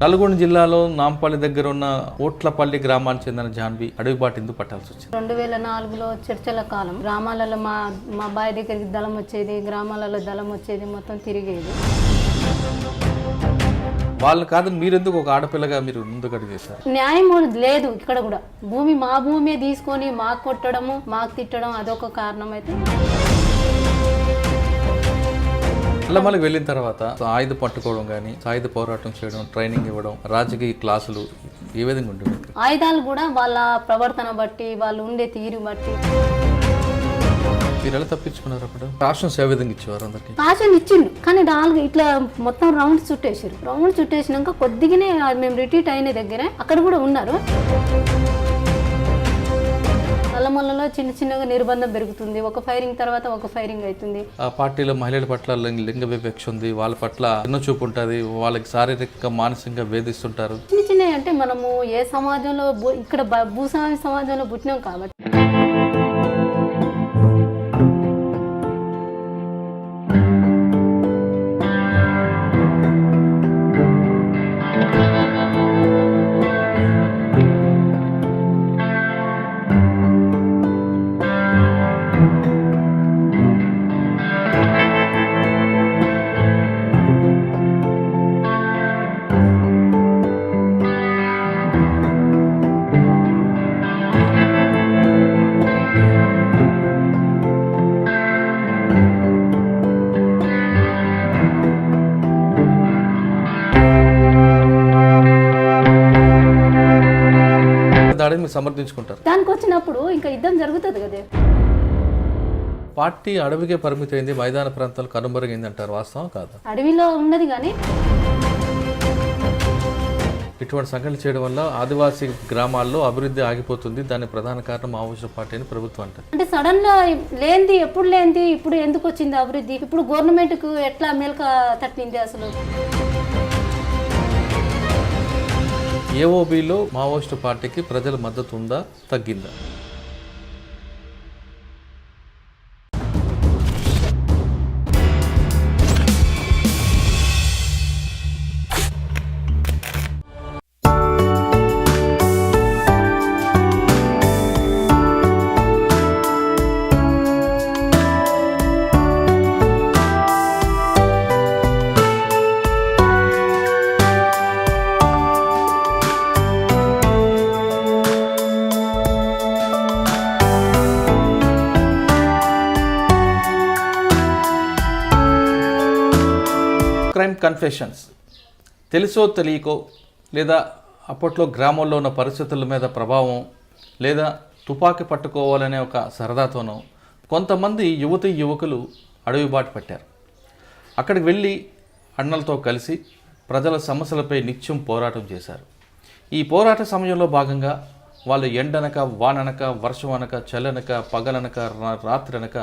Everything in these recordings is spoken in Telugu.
నల్గొండ జిల్లాలో నాంపల్లి దగ్గర ఉన్న ఓట్లపల్లి గ్రామానికి చెందిన జాన్వి అడవి బాట ఎందుకు పట్టాల్సి వచ్చింది? 2004లో చర్చల కాలం. గ్రామాలలో మా బాయ్ దగ్గరికి దళం వచ్చేది, గ్రామాలలో దళం వచ్చేది, మొత్తం తిరిగేది. వాళ్ళు కాదు, మీరెందుకు ఒక ఆడపిల్లగా మీరు ముందుకు అడిగేశారు? న్యాయం లేదు. ఇక్కడ కూడా భూమి మా భూమి తీసుకొని మాకు కొట్టడము, మాకు తిట్టడం అదొక కారణం. అయితే నల్లమలకి వెళ్ళిన తర్వాత ఆయుధ పట్టుకోవడం కానీ, సాయుధ పోరాటం చేయడం, ట్రైనింగ్ ఇవ్వడం, రాజకీయ క్లాసులు ఏ విధంగా ఉంటుంది? ఆయుధాలు కూడా వాళ్ళ ప్రవర్తన బట్టి, వాళ్ళు ఉండే తీరు బట్టి. మీరు ఎలా తప్పించుకున్నారు? అప్పుడు రాష్ట్రం ఏ విధంగా ఇచ్చేవారు? అందరికి రాషన్ ఇచ్చిండు, కానీ ఇట్లా మొత్తం రౌండ్ చుట్టేసారు. రౌండ్ చుట్టేసినాక కొద్దిగానే మేము రిట్రీట్ అయిన దగ్గరే అక్కడ కూడా ఉన్నారు. నల్లమల్లలో చిన్న చిన్నగా నిర్బంధం పెరుగుతుంది. ఒక ఫైరింగ్ తర్వాత ఒక ఫైరింగ్ అవుతుంది. ఆ పార్టీలో మహిళల పట్ల లింగ వివక్ష ఉంది, వాళ్ళ పట్ల ఎన్నో చూపు ఉంటుంది, వాళ్ళకి శారీరక మానసికంగా వేధిస్తుంటారు. చిన్న చిన్న అంటే మనము ఏ సమాజంలో ఇక్కడ భూస్వామి సమాజంలో పుట్టినాం కాబట్టి దాడిని మీరు సమర్థించుకుంటారు. దానికి వచ్చినప్పుడు ఇంకా యుద్ధం జరుగుతుంది కదా. పార్టీ అడవికే పరిమితి అయింది, మైదాన ప్రాంతాలు కనుమరుగైంది అంటారు, వాస్తవం కాదు? అడవిలో ఉన్నది కానీ ఇటువంటి సంఘటనలు చేయడం వల్ల ఆదివాసీ గ్రామాల్లో అభివృద్ధి ఆగిపోతుంది, దాని ప్రధాన కారణం మావోయిస్టు పార్టీ అని ప్రభుత్వం అంటారు. అంటే సడన్ గా లేనిది ఎప్పుడు లేనిది ఇప్పుడు ఎందుకు వచ్చింది అభివృద్ధి? ఇప్పుడు గవర్నమెంట్ కు ఎట్లా మేల్క తట్టింది అసలు? ఏఓబిలో మావోయిస్టు పార్టీకి ప్రజల మద్దతు ఉందా, తగ్గిందా? Crime confessions. తెలుసో తెలియకో, లేదా అప్పట్లో గ్రామంలో ఉన్న పరిస్థితుల మీద ప్రభావం, లేదా తుపాకీ పట్టుకోవాలనే ఒక సరదాతోనో కొంతమంది యువకులు అడవి బాట పట్టారు. అక్కడికి వెళ్ళి అన్నలతో కలిసి ప్రజల సమస్యలపై నిత్యం పోరాటం చేశారు. ఈ పోరాట సమయంలో భాగంగా వాళ్ళు ఎండనక, వాననక, వర్షం అనక, చల్లనక, పగలనక, రాత్రి అనక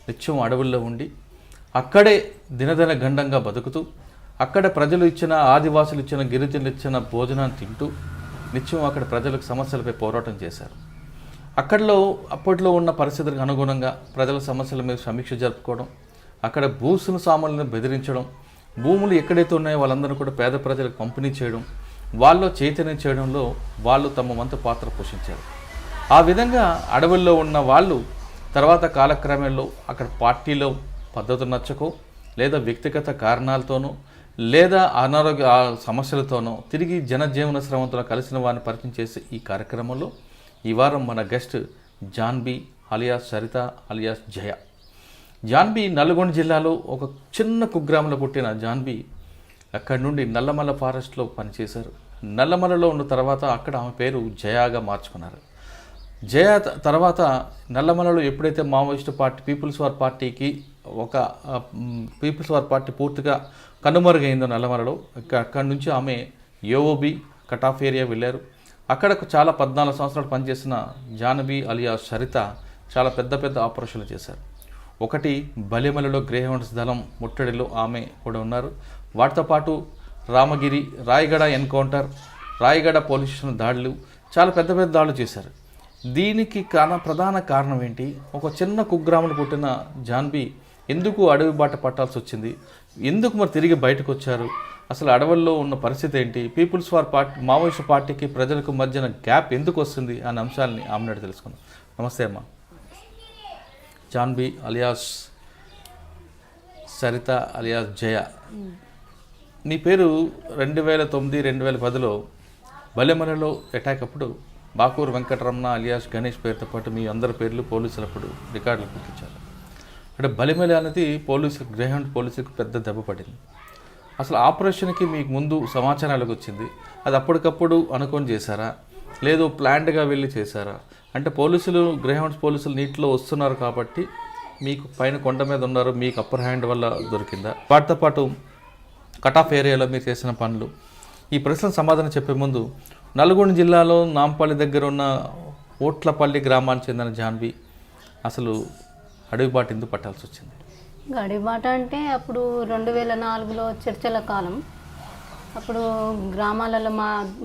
నిత్యం అడవుల్లో ఉండి అక్కడే దినదిన గండంగా బతుకుతూ, అక్కడ ప్రజలు ఇచ్చిన, ఆదివాసులు ఇచ్చిన, గిరిజనులు ఇచ్చిన భోజనాన్ని తింటూ నిత్యం అక్కడ ప్రజలకు సమస్యలపై పోరాటం చేశారు. అప్పట్లో ఉన్న పరిస్థితులకు అనుగుణంగా ప్రజల సమస్యల మీద సమీక్ష జరుపుకోవడం, అక్కడ భూస్వాములను బెదిరించడం, భూములు ఎక్కడైతే ఉన్నాయో వాళ్ళందరూ కూడా పేద ప్రజలకు పంపిణీ చేయడం, వాళ్ళలో చైతన్యం చేయడంలో వాళ్ళు తమ వంతు పాత్ర పోషించారు. ఆ విధంగా అడవుల్లో ఉన్న వాళ్ళు తర్వాత కాలక్రమంలో అక్కడ పార్టీలో పద్ధతులు నచ్చకో, లేదా వ్యక్తిగత కారణాలతోనో, లేదా అనారోగ్య సమస్యలతోనో తిరిగి జనజీవన శ్రమంతో కలిసిన వారిని పరిచయం చేసే ఈ కార్యక్రమంలో ఈ వారం మన guest Janvi alias Saritha alias Jaya. Janvi Nalgonda జిల్లాలో ఒక చిన్న కుగ్రామంలో పుట్టిన జాన్వి అక్కడి నుండి నల్లమల ఫారెస్ట్లో పనిచేశారు. నల్లమలలో ఉన్న తర్వాత అక్కడ ఆమె పేరు జయాగా మార్చుకున్నారు. జయ తర్వాత నల్లమలలో ఎప్పుడైతే మావోయిస్టు పార్టీ పీపుల్స్ వార్ పార్టీకి పీపుల్స్ వార్ పార్టీ పూర్తిగా కనుమరుగైందో నల్లమలలో, అక్కడి నుంచి ఆమె ఏఓబి కట్ ఆఫ్ ఏరియా వెళ్ళారు. అక్కడ చాలా 14 సంవత్సరాలు పనిచేసిన జాన్వి అలియాస్ సరిత చాలా పెద్ద ఆపరేషన్లు చేశారు. ఒకటి బలిమలలో గ్రేహౌండ్స్ దళం ముట్టడిలో ఆమె కూడా ఉన్నారు. వాటితో పాటు Ramagiri, Rayagada encounter, Rayagada police station దాడులు, చాలా పెద్ద దాడులు చేశారు. దీనికి ప్రధాన కారణం ఏంటి? ఒక చిన్న కుగ్రామంలో పుట్టిన జాన్వి ఎందుకు అడవి బాట పట్టాల్సి వచ్చింది? ఎందుకు మరి తిరిగి బయటకు వచ్చారు? అసలు అడవుల్లో ఉన్న పరిస్థితి ఏంటి, పీపుల్స్ వార్ పార్టీ మావోయిస్ట్ పార్టీకి ప్రజలకు మధ్యన గ్యాప్ ఎందుకు వస్తుంది అనే అంశాలని ఆమె తెలుసుకుందాం. నమస్తే అమ్మా. జాన్వి అలియాస్ సరిత అలియాస్ జయ, నీ పేరు 2009-2010లో బలెమలలో అటాక్ అప్పుడు బాకూరు వెంకటరమణ అలియాస్ గణేష్ పేరుతో పాటు మీ అందరి పేర్లు పోలీసులు అప్పుడు రికార్డులు గుర్తించారు. అంటే బలిమెల అనేది పోలీసులకు గ్రేహౌండ్ పోలీసులకు పెద్ద దెబ్బ పడింది. అసలు ఆపరేషన్కి మీకు ముందు సమాచారాలకు వచ్చింది, అది అప్పటికప్పుడు అనుకొని చేశారా, లేదు ప్లాన్డ్గా వెళ్ళి చేశారా? అంటే పోలీసులు గ్రేహౌండ్స్ పోలీసులు నీటిలో వస్తున్నారు కాబట్టి మీకు పైన కొండ మీద ఉన్నారు, మీకు అప్పర్ హ్యాండ్ వల్ల దొరికిందా? వాటితో పాటు కట్ ఆఫ్ ఏరియాలో మీరు చేసిన పనులు, ఈ ప్రశ్నకు సమాధానం చెప్పే ముందు నల్గొండ జిల్లాలో నాంపల్లి దగ్గర ఉన్న ఓట్లపల్లి గ్రామానికి చెందిన జాన్వి అసలు అడవి బాట ఎందుకు పట్టాల్సి వచ్చింది? గడిబాట అంటే అప్పుడు 2004లో చర్చల కాలం. అప్పుడు గ్రామాలలో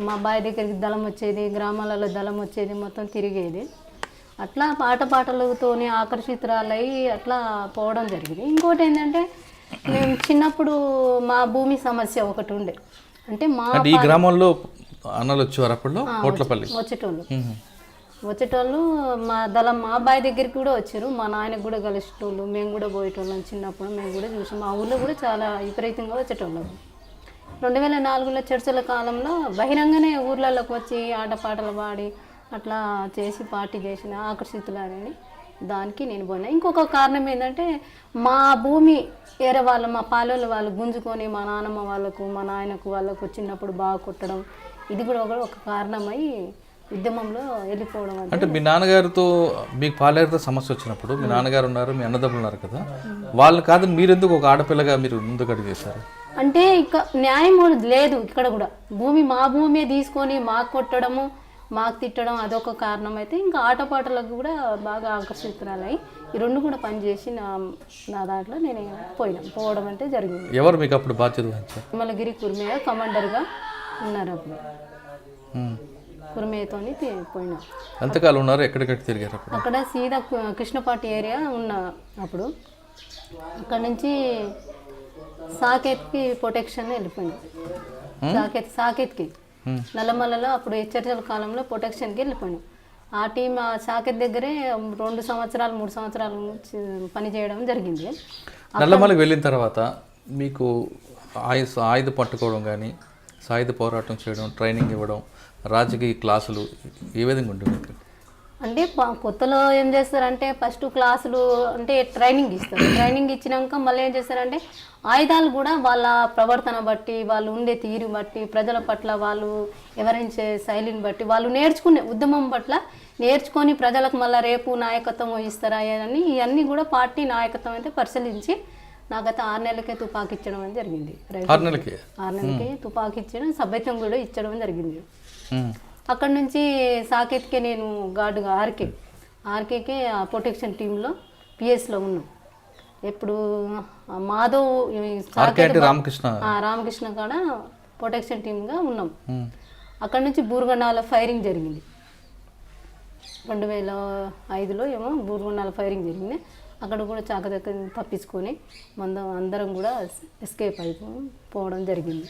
మా బావి దగ్గరికి దళం వచ్చేది, గ్రామాలలో దళం వచ్చేది, మొత్తం తిరిగేది. అట్లా పాటలతోని ఆకర్షితురాలై అట్లా పోవడం జరిగింది. ఇంకోటి ఏంటంటే మేము చిన్నప్పుడు మా భూమి సమస్య ఒకటి ఉండే, అంటే ఈ గ్రామంలో అన్నలు వచ్చేవారు అప్పుడు ఓట్లపల్లి వచ్చేటోళ్ళు మా అబ్బాయి దగ్గరికి కూడా వచ్చారు, మా నాయనకు కూడా కలిసేటోళ్ళు, మేము కూడా పోయేటోళ్ళం. చిన్నప్పుడు మేము కూడా చూసాం, మా ఊళ్ళో కూడా చాలా విపరీతంగా వచ్చేటోళ్ళం. 2004లో చర్చల కాలంలో బహిరంగనే ఊర్లలోకి వచ్చి ఆటపాటలు పాడి అట్లా చేసి పార్టీ చేసిన ఆకర్షితులని దానికి నేను పోయినా. ఇంకొక కారణం ఏంటంటే మా భూమి వేరే వాళ్ళు, మా పాలెల వాళ్ళు గుంజుకొని మా నాన్నమ్మ వాళ్ళకు మా నాయనకు వాళ్ళకు చిన్నప్పుడు బాగా కొట్టడం, ఇది కూడా ఒక కారణమై ఉద్యమంలో వెళ్ళిపోవడం. అంటే మీ నాన్నగారితో మీకు పాలేరుతో సమస్య వచ్చినప్పుడు మీ నాన్నగారు ఉన్నారు, మీ అన్నదమ్ములు ఉన్నారు కదా, వాళ్ళు కాదు మీరెందుకు ఒక ఆడపిల్లగా మీరు ముందుకు అడుగు చేశారు? అంటే ఇక న్యాయం లేదు ఇక్కడ కూడా. మా భూమి తీసుకొని మాకు కొట్టడము, మాకు తిట్టడం అదొక కారణం అయితే, ఇంకా ఆటపాటలకు కూడా బాగా ఆకర్షితురాలై ఈ రెండు కూడా పనిచేసి నా దాంట్లో నేను పోవడం అంటే జరిగింది. ఎవరు మీకు అప్పుడు బాధ్యత వహించారు? తిరుమలగిరి కుర్మయ్య కమాండర్గా ఉన్నారు అప్పుడు. కుర్మయ్యతోని పోయినా. ఎంతకాలం ఉన్నారు, ఎక్కడికక్కడ తిరిగారు? అక్కడ సీదా కృష్ణపాటి ఏరియా ఉన్న అప్పుడు అక్కడ నుంచి సాకేత్కి ప్రొటెక్షన్ వెళ్ళిపోయినా. సాకేత్కి నల్లమల్లలో అప్పుడు చర్చల కాలంలో ప్రొటెక్షన్కి వెళ్ళిపోయినాం. ఆ టీం ఆ సాకేత్ దగ్గరే 2 సంవత్సరాలు 3 సంవత్సరాలు పనిచేయడం జరిగింది. నల్లమల్లికి వెళ్ళిన తర్వాత మీకు ఆయుధ పట్టుకోవడం కానీ, సాయుధ పోరాటం చేయడం, ట్రైనింగ్ ఇవ్వడం, రాజకీయ క్లాసులు ఏ విధంగా ఉంటుంది? అంటే కొత్తలో ఏం చేస్తారంటే ఫస్ట్ క్లాసులు అంటే ట్రైనింగ్ ఇస్తారు. ట్రైనింగ్ ఇచ్చినాక మళ్ళీ ఏం చేస్తారంటే ఆయుధాలు కూడా వాళ్ళ ప్రవర్తన బట్టి, వాళ్ళు ఉండే తీరు బట్టి, ప్రజల పట్ల వాళ్ళు వివరించే శైలిని బట్టి, వాళ్ళు నేర్చుకునే ఉద్యమం పట్ల నేర్చుకొని ప్రజలకు మళ్ళీ రేపు నాయకత్వం వహిస్తారా అని ఇవన్నీ కూడా పార్టీ నాయకత్వం అయితే పరిశీలించి నాకైతే 6 నెలలకే తుపాకీ ఇచ్చడం అని జరిగింది. 6 నెలలకే తుపాకీ ఇచ్చడం, సభ్యత్వం కూడా ఇచ్చడం జరిగింది. అక్కడ నుంచి సాకేత్కే నేను గార్డుగా ఆర్కేకే ప్రొటెక్షన్ టీంలో పిఎస్లో ఉన్నాం. ఎప్పుడు మాధవ్ రామకృష్ణ కాడ ప్రొటెక్షన్ టీమ్గా ఉన్నాం. అక్కడ నుంచి బూర్గొండలో ఫైరింగ్ జరిగింది. 2005లో ఏమో బూర్గొండలో ఫైరింగ్ జరిగింది. అక్కడ కూడా చాకచక్య తప్పించుకొని అందరం కూడా ఎస్కేప్ అయిపోవడం జరిగింది.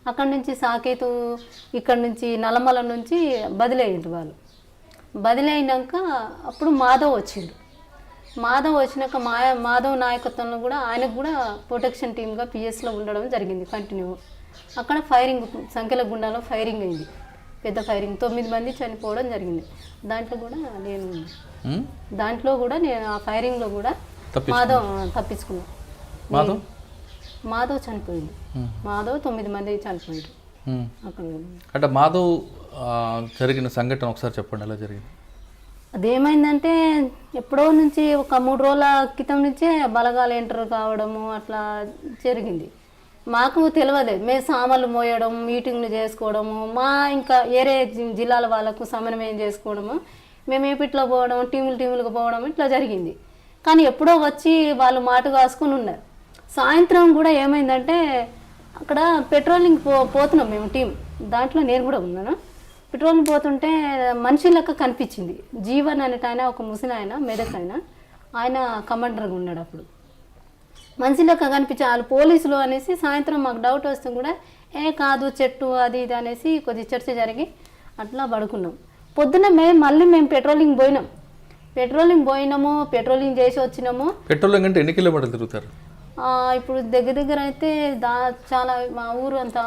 అక్కడ నుంచి సాకేతు ఇక్కడ నుంచి నల్లమల నుంచి బదిలీ అయ్యింది వాళ్ళు. బదిలీ అయినాక అప్పుడు మాధవ్ వచ్చిండు. మాధవ్ వచ్చినాక మాధవ్ నాయకత్వంలో కూడా ఆయనకు కూడా ప్రొటెక్షన్ టీమ్గా పిఎస్లో ఉండడం జరిగింది కంటిన్యూ. అక్కడ ఫైరింగ్ సంఖ్యల గుండాలో ఫైరింగ్ అయింది, పెద్ద ఫైరింగ్, 9 మంది చనిపోవడం జరిగింది. దాంట్లో కూడా నేను ఆ ఫైరింగ్లో కూడా మాధవ్ తప్పించుకున్నాను. మాధవ్ చనిపోయింది. 9 మంది చనిపోయారు అక్కడ. అంటే మాధవ్ జరిగిన సంఘటన ఒకసారి చెప్పండి, ఎలా జరిగింది? అదేమైందంటే ఎప్పుడో నుంచి ఒక 3 రోజుల క్రితం నుంచే బలగాలు ఎంటర్ కావడము అట్లా జరిగింది. మాకు తెలియదు, మేము సామాన్లు మోయడం, మీటింగ్లు చేసుకోవడము, ఇంకా వేరే జిల్లాల వాళ్ళకు సమన్వయం చేసుకోవడము, మేము ఏపిట్లో పోవడం, టీములుగా పోవడం ఇట్లా జరిగింది. కానీ ఎప్పుడో వచ్చి వాళ్ళు మాట కాసుకొని ఉన్నారు. సాయంత్రం కూడా ఏమైందంటే అక్కడ పెట్రోలింగ్ పోతున్నాం మేము టీం, దాంట్లో నేను కూడా ఉన్నాను. పెట్రోలింగ్ పోతుంటే మనిషి లెక్క కనిపించింది. జీవన్ అనేట ఆయన, ఒక ముసలి ఆయన, మెదక్ ఆయన కమాండర్గా ఉన్నాడు. అప్పుడు మనిషి లెక్క కనిపించి వాళ్ళు పోలీసులు అనేసి సాయంత్రం మాకు డౌట్ వస్తే కూడా కాదు చెట్టు అది ఇది అనేసి కొద్ది చర్చ జరిగి అట్లా పడుకున్నాం. పొద్దున్న మేము పెట్రోలింగ్ పోయినాము, పెట్రోలింగ్ చేసి వచ్చినాము. పెట్రోలింగ్ అంటే ఎన్ని కిలోమీటర్లు తిరుగుతారు? ఇప్పుడు దగ్గర అయితే చాలా మా ఊరు అంత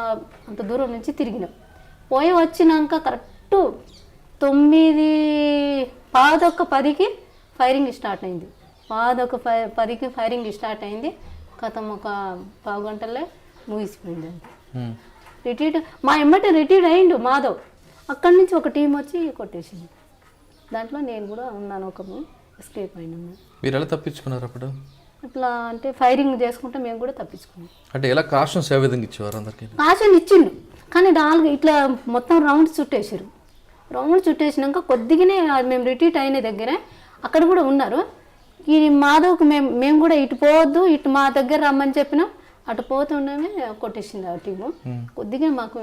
దూరం నుంచి తిరిగినాం. పోయి వచ్చినాక కరెక్ట్ 9:10కి ఫైరింగ్ స్టార్ట్ అయింది. 10:10కి ఫైరింగ్ స్టార్ట్ అయింది. కథం ఒక పావు గంటలే ముగిసిపోయింది. రిట్రీట్ మా ఎమ్మటి రిట్రీట్ అయిండు మాధవ్. అక్కడి నుంచి ఒక టీం వచ్చి కొట్టేసింది. దాంట్లో నేను కూడా ఉన్నాను, ఎస్కేప్ అయినాను. మీరు ఎలా తప్పించుకున్నారు అప్పుడు? అట్లా అంటే ఫైరింగ్ చేసుకుంటే మేము కూడా తప్పించుకున్నాం. అంటే ఎలా కాషన్స్ ఏ విధంగా ఇచ్చేవారు అందరికి? కాషన్ ఇచ్చిండు కానీ ఇట్లా మొత్తం రౌండ్ చుట్టేసారు. రౌండ్ చుట్టేసినాక కొద్దిగానే మేము రిట్రీట్ అయిన దగ్గరే అక్కడ కూడా ఉన్నారు. ఈ మాధవ్కి మేము కూడా ఇటు పోవద్దు, ఇటు మా దగ్గర రమ్మని చెప్పినాం. అటు పోతుండమే కొట్టేసింది ఆ టీము. కొద్దిగా మాకు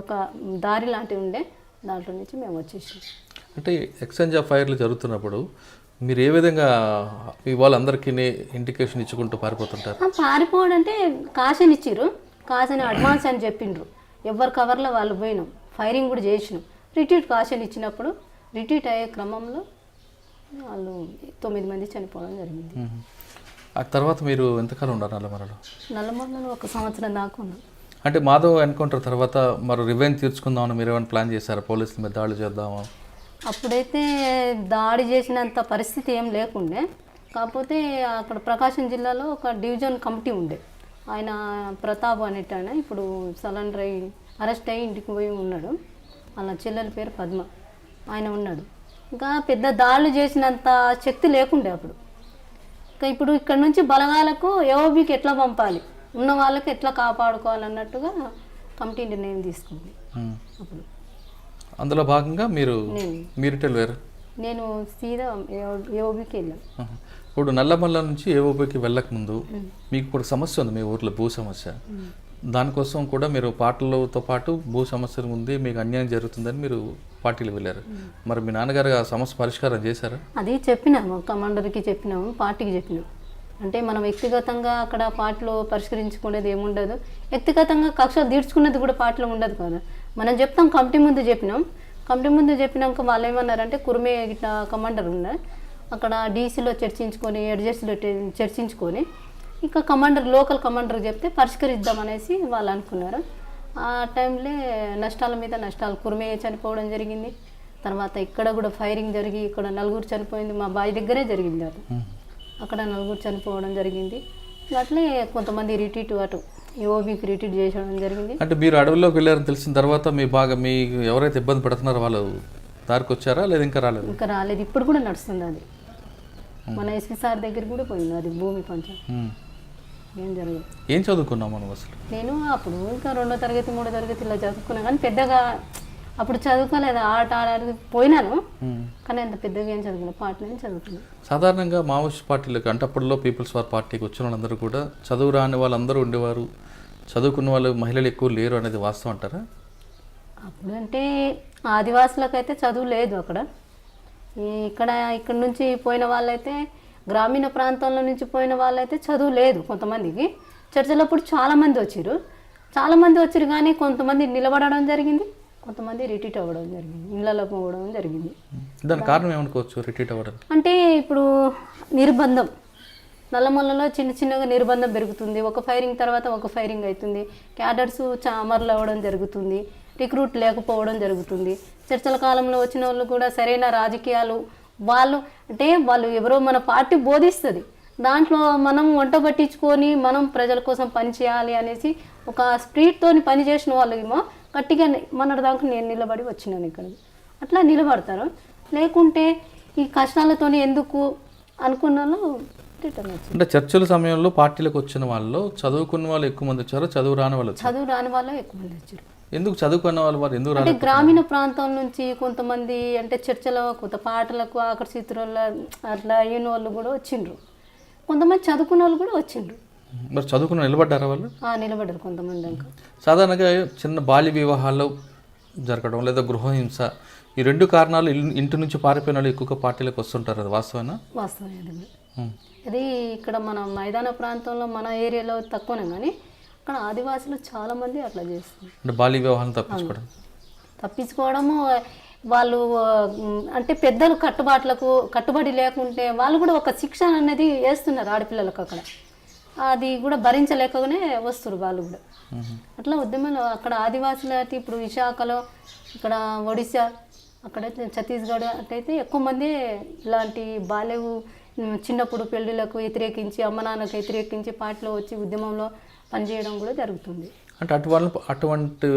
ఒక దారి లాంటివి ఉండే, దాంట్లో నుంచి మేము వచ్చేసాం. అంటే ఎక్స్చేంజ్ ఆఫ్ ఫైర్లు జరుగుతున్నప్పుడు మీరు ఏ విధంగా వాళ్ళందరికీ ఇండికేషన్ ఇచ్చుకుంటూ పారిపోతుంటారు? పారిపోవడం అంటే కాషన్ ఇచ్చిర్రు, కాషన్ అడ్వాన్స్ అని చెప్పిండ్రు. ఎవరి కవర్లో వాళ్ళు పోయినాం, ఫైరింగ్ కూడా చేసినాం. రిట్రీట్ కాషన్ ఇచ్చినప్పుడు రిట్రీట్ అయ్యే క్రమంలో వాళ్ళు 9 మంది చనిపోవడం జరిగింది. ఆ తర్వాత మీరు ఎంతకాలం ఉన్నారు నల్లమలలో? 1 సంవత్సరం దాకా ఉన్నాం. అంటే మాధవ్ ఎన్కౌంటర్ తర్వాత మరి రివెంజ్ తీర్చుకుందామని మీరు ఏమైనా ప్లాన్ చేశారా? పోలీసుల మీద దాడి చేద్దామా? అప్పుడైతే దాడి చేసినంత పరిస్థితి ఏం లేకుండే. కాకపోతే అక్కడ ప్రకాశం జిల్లాలో ఒక డివిజన్ కమిటీ ఉండే, ఆయన ప్రతాప్ అనేట ఆయన ఇప్పుడు సరెండర్ అయ్యి అరెస్ట్ అయ్యి ఇంటికి పోయి ఉన్నాడు. వాళ్ళ చెల్లెల పేరు పద్మ, ఆయన ఉన్నాడు. ఇంకా పెద్ద దాడులు చేసినంత శక్తి లేకుండే అప్పుడు. ఇంకా ఇప్పుడు ఇక్కడ నుంచి బలగాలకు ఏఓబీకి ఎట్లా పంపాలి, ఉన్న వాళ్ళకి ఎట్లా కాపాడుకోవాలన్నట్టుగా కమిటీ నిర్ణయం తీసుకుంది. అప్పుడు అందులో భాగంగా మీరు వెళ్ళారు? నేను సీదా ఏఓబీకి వెళ్ళాను. ఇప్పుడు నల్లమల్ల నుంచి ఏఓబీకి వెళ్ళక ముందు మీకు ఇప్పుడు సమస్య ఉంది మీ ఊర్లో, భూ సమస్య. దానికోసం కూడా మీరు పార్టీలతో పాటు భూ సమస్యలు ఉంది, మీకు అన్యాయం జరుగుతుందని మీరు పార్టీలు వెళ్ళారు. మరి మీ నాన్నగారు ఆ సమస్య పరిష్కారం చేశారా? అది చెప్పినాము, కమాండర్కి చెప్పినాము, పార్టీకి చెప్పినాము. అంటే మనం వ్యక్తిగతంగా అక్కడ పార్టీలో పరిష్కరించుకునేది ఏముండదు, వ్యక్తిగతంగా కక్షలు తీర్చుకునేది కూడా పార్టీలో ఉండదు కదా. మనం చెప్తాం, కమిటీ ముందు చెప్పినాం. కమిటీ ముందు చెప్పినాక వాళ్ళు ఏమన్నారంటే కుర్మే ఇట్లా కమాండర్ ఉన్నాయి అక్కడ డీసీలో చర్చించుకొని, ఎడ్జెస్లో చర్చించుకొని ఇక లోకల్ కమాండర్ చెప్తే పరిష్కరిద్దామనేసి వాళ్ళు అనుకున్నారు. ఆ టైంలో నష్టాల మీద నష్టాలు, కుర్మే చనిపోవడం జరిగింది. తర్వాత ఇక్కడ కూడా ఫైరింగ్ జరిగి ఇక్కడ 4 చనిపోయింది. మా బావి దగ్గరే జరిగింది అది, అక్కడ 4 చనిపోవడం జరిగింది. అట్లే కొంతమంది రిట్రీట్ అటు ఏఓబీకి రిట్రీట్ చేయడం జరిగింది. అంటే మీరు అడవుల్లోకి వెళ్ళారని తెలిసిన తర్వాత మీ ఎవరైతే ఇబ్బంది పడుతున్నారో వాళ్ళు దారికి వచ్చారా లేదా ఇంకా రాలేదు? ఇంకా రాలేదు, ఇప్పుడు కూడా నడుస్తుంది అది. మన ఎస్పీ సార్ దగ్గర కూడా పోయింది అది భూమి పంచం. ఏం జరగదు. ఏం చదువుకున్నాం మనం అసలు? నేను అప్పుడు ఇంకా 2వ తరగతి 3వ తరగతి ఇలా చదువుకున్నాను కానీ పెద్దగా అప్పుడు చదువుకోలేదు. ఆట ఆడడానికి పోయినాను కానీ అంత పెద్దగా ఏం చదువుకున్నాను, పాటలు చదువుకున్నాను. సాధారణంగా మావోయిస్ట్ పార్టీలకు అంటే అప్పట్లో పీపుల్స్ వార్ పార్టీకి వచ్చిన వాళ్ళందరూ కూడా చదువు రాని వాళ్ళందరూ ఉండేవారు, చదువుకున్న వాళ్ళు మహిళలు ఎక్కువ లేరు అనేది వాస్తవం అంటారా? అప్పుడు అంటే ఆదివాసులకైతే చదువు లేదు అక్కడ. ఇక్కడ నుంచి పోయిన వాళ్ళైతే, గ్రామీణ ప్రాంతాల నుంచి పోయిన వాళ్ళైతే చదువు లేదు. కొంతమందికి చర్చలప్పుడు చాలామంది వచ్చారు కానీ కొంతమంది నిలబడడం జరిగింది, కొంతమంది రిట్రీట్ అవ్వడం జరిగింది, ఇళ్ళలో పోవడం జరిగింది. దాని కారణం ఏమనుకోవచ్చు రిట్రీట్ అవ్వడం అంటే? ఇప్పుడు నిర్బంధం, నల్లమల్లలో చిన్నగా నిర్బంధం పెరుగుతుంది. ఒక ఫైరింగ్ తర్వాత ఒక ఫైరింగ్ అవుతుంది, క్యాడర్స్ అమరులు అవ్వడం జరుగుతుంది, రిక్రూట్ లేకపోవడం జరుగుతుంది. చర్చల కాలంలో వచ్చిన వాళ్ళు కూడా సరైన రాజకీయాలు వాళ్ళు ఎవరో మన పార్టీ బోధిస్తుంది, దాంట్లో మనం వంట పట్టించుకొని మనం ప్రజల కోసం పనిచేయాలి అనేసి ఒక స్పిరిట్తోని పనిచేసిన వాళ్ళు ఏమో గట్టిగా మొన్నటి దాకా నేను నిలబడి వచ్చినాను ఇక్కడ. అట్లా నిలబడతారు, లేకుంటే ఈ కష్టాలతోని ఎందుకు అనుకున్న వాళ్ళు రిటర్న్ వచ్చారు. అంటే చర్చల సమయంలో పార్టీలకు వచ్చిన వాళ్ళు చదువుకున్న వాళ్ళు ఎక్కువ మంది వచ్చారు, చదువు రాని వాళ్ళు ఎక్కువ మంది వచ్చారు. ఎందుకు చదువుకున్న వాళ్ళు ఎందుకు అంటే గ్రామీణ ప్రాంతం నుంచి కొంతమంది అంటే చర్చలో కొంత పాటలకు ఆకర్షితుల అట్లా అయిన వాళ్ళు కూడా వచ్చిండ్రు, కొంతమంది చదువుకున్న వాళ్ళు కూడా వచ్చిండ్రు. మరి చదువుకున్న నిలబడ్డారా వాళ్ళు? నిలబడ్డారు కొంతమంది. ఇంకా సాధారణంగా చిన్న బాల్య వివాహాలు జరగడం లేదా గృహహింస, ఈ 2 కారణాలు ఇంటి నుంచి పారిపోయిన వాళ్ళు ఎక్కువగా పార్టీలకు వస్తుంటారు, అది వాస్తవేనా? వాస్తవమే. అది ఇక్కడ మన మైదాన ప్రాంతంలో మన ఏరియాలో తక్కువనే కానీ అక్కడ ఆదివాసులు చాలామంది అట్లా చేస్తున్నారు. అంటే బాల్య వివాహాలను తప్పించుకోవడము, వాళ్ళు అంటే పెద్దలు కట్టుబడి లేకుంటే వాళ్ళు కూడా ఒక శిక్షణ అనేది వేస్తున్నారు ఆడపిల్లలకు అక్కడ. అది కూడా భరించలేకనే వస్తారు వాళ్ళు కూడా. అట్లా ఉద్యమంలో అక్కడ ఆదివాసులు అయితే ఇప్పుడు విశాఖలో, ఇక్కడ ఒడిశా, అక్కడైతే ఛత్తీస్గఢ్ అట్లయితే ఎక్కువ మంది ఇలాంటి చిన్నప్పుడు పెళ్ళిళ్ళకు వ్యతిరేకించి, అమ్మ నాన్నకు వ్యతిరేకించి పార్టీలో వచ్చి ఉద్యమంలో పనిచేయడం కూడా జరుగుతుంది. అంటే అటువంటి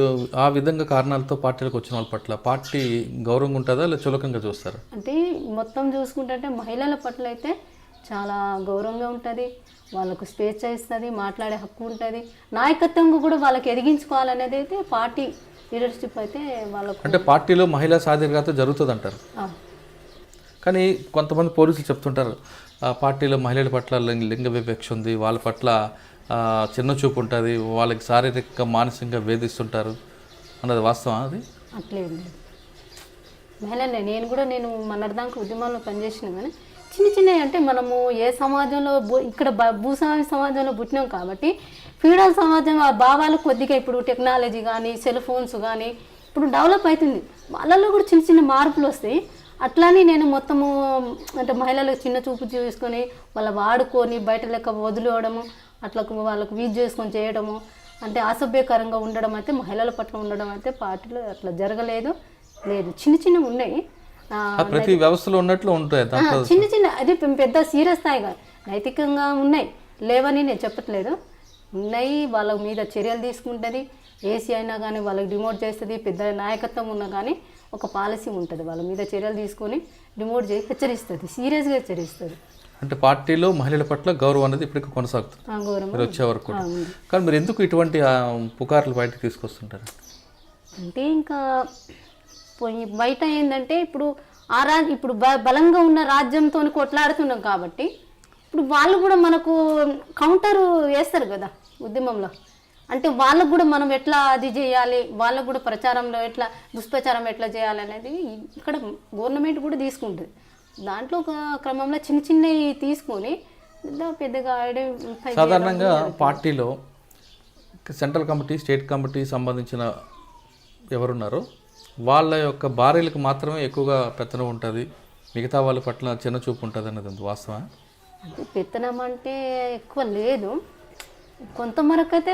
ఆ విధంగా కారణాలతో పార్టీలకు వచ్చిన వాళ్ళ పట్ల పార్టీ గౌరవంగా ఉంటుందా లేదా చులకంగా చూస్తారా? అంటే మొత్తం చూసుకుంటే మహిళల పట్ల అయితే చాలా గౌరవంగా ఉంటుంది, వాళ్ళకు స్వేచ్ఛ ఇస్తుంది, మాట్లాడే హక్కు ఉంటుంది, నాయకత్వంగా కూడా వాళ్ళకి ఎదిగించుకోవాలనేది అయితే పార్టీ లీడర్షిప్ అయితే వాళ్ళకు. అంటే పార్టీలో మహిళా సాధికారత జరుగుతుంది అంటారు, కానీ కొంతమంది పోలీసులు చెప్తుంటారు పార్టీలో మహిళల పట్ల లింగ వివక్ష ఉంది, వాళ్ళ పట్ల చిన్న చూపు ఉంటుంది, వాళ్ళకి శారీరక మానసికంగా వేధిస్తుంటారు అన్నది వాస్తవం. అది అట్లేదు మహిళలే. నేను మొన్నటిదాకా ఉద్యమాల్లో పనిచేసిన కానీ చిన్నవి అంటే మనము ఏ సమాజంలో ఇక్కడ భూస్వామి సమాజంలో పుట్టినాం కాబట్టి ఫీడల్ సమాజం ఆ భావాలు కొద్దిగా ఇప్పుడు టెక్నాలజీ కానీ సెల్ ఫోన్స్ కానీ ఇప్పుడు డెవలప్ అవుతుంది, వాళ్ళల్లో కూడా చిన్న మార్పులు వస్తాయి. అట్లానే నేను మొత్తము అంటే మహిళలకు చిన్న చూపు చూసుకొని వాళ్ళ వాడుకొని బయట లెక్క వదిలేయడము, అట్లా వాళ్ళకు వీజ్ చేసుకొని చేయడము, అంటే అసభ్యకరంగా ఉండడం అయితే మహిళల పట్ల ఉండడం అయితే పార్టీలో అట్లా జరగలేదు. చిన్నవి ఉన్నాయి, ప్రతి వ్యవస్థలో ఉన్నట్లు ఉంటాయి చిన్న అది పెద్ద సీరియస్ స్థాయిగా నైతికంగా ఉన్నాయి, లేవని నేను చెప్పట్లేదు, ఉన్నాయి. వాళ్ళ మీద చర్యలు తీసుకుంటుంది, ఏసీ అయినా కానీ వాళ్ళకి డిమోట్ చేస్తుంది, పెద్ద నాయకత్వం ఉన్నా కానీ ఒక పాలసీ ఉంటుంది, వాళ్ళ మీద చర్యలు తీసుకొని డిమోట్ చేసి హెచ్చరిస్తుంది, సీరియస్గా హెచ్చరిస్తుంది. అంటే పార్టీలో మహిళల పట్ల గౌరవం అనేది ఇప్పటికీ కొనసాగుతుంది మీరు వచ్చే వరకు కూడా. కానీ మీరు ఎందుకు ఇటువంటి పుకార్లు బయటకు తీసుకొస్తుంటారు? అంటే ఇంకా బయట ఏంటంటే ఇప్పుడు ఇప్పుడు బలంగా ఉన్న రాజ్యంతో కొట్లాడుతున్నాం కాబట్టి ఇప్పుడు వాళ్ళు కూడా మనకు కౌంటర్ వేస్తారు కదా ఉద్యమంలో. అంటే వాళ్ళకు కూడా మనం ఎట్లా అది చేయాలి, వాళ్ళకు కూడా ప్రచారంలో ఎట్లా దుష్ప్రచారం ఎట్లా చేయాలి అనేది ఇక్కడ గవర్నమెంట్ కూడా తీసుకుంటుంది. దాంట్లో ఒక క్రమంలో చిన్నవి తీసుకొని పెద్దగా సాధారణంగా పార్టీలో సెంట్రల్ కమిటీ, స్టేట్ కమిటీ సంబంధించిన ఎవరున్నారో వాళ్ళ యొక్క భార్యలకు మాత్రమే ఎక్కువగా పెత్తనం ఉంటుంది, మిగతా వాళ్ళ పట్ల చిన్న చూపు ఉంటుంది అన్నది వాస్తవా? అంటే పెత్తనం అంటే ఎక్కువ లేదు, కొంతవరకు అయితే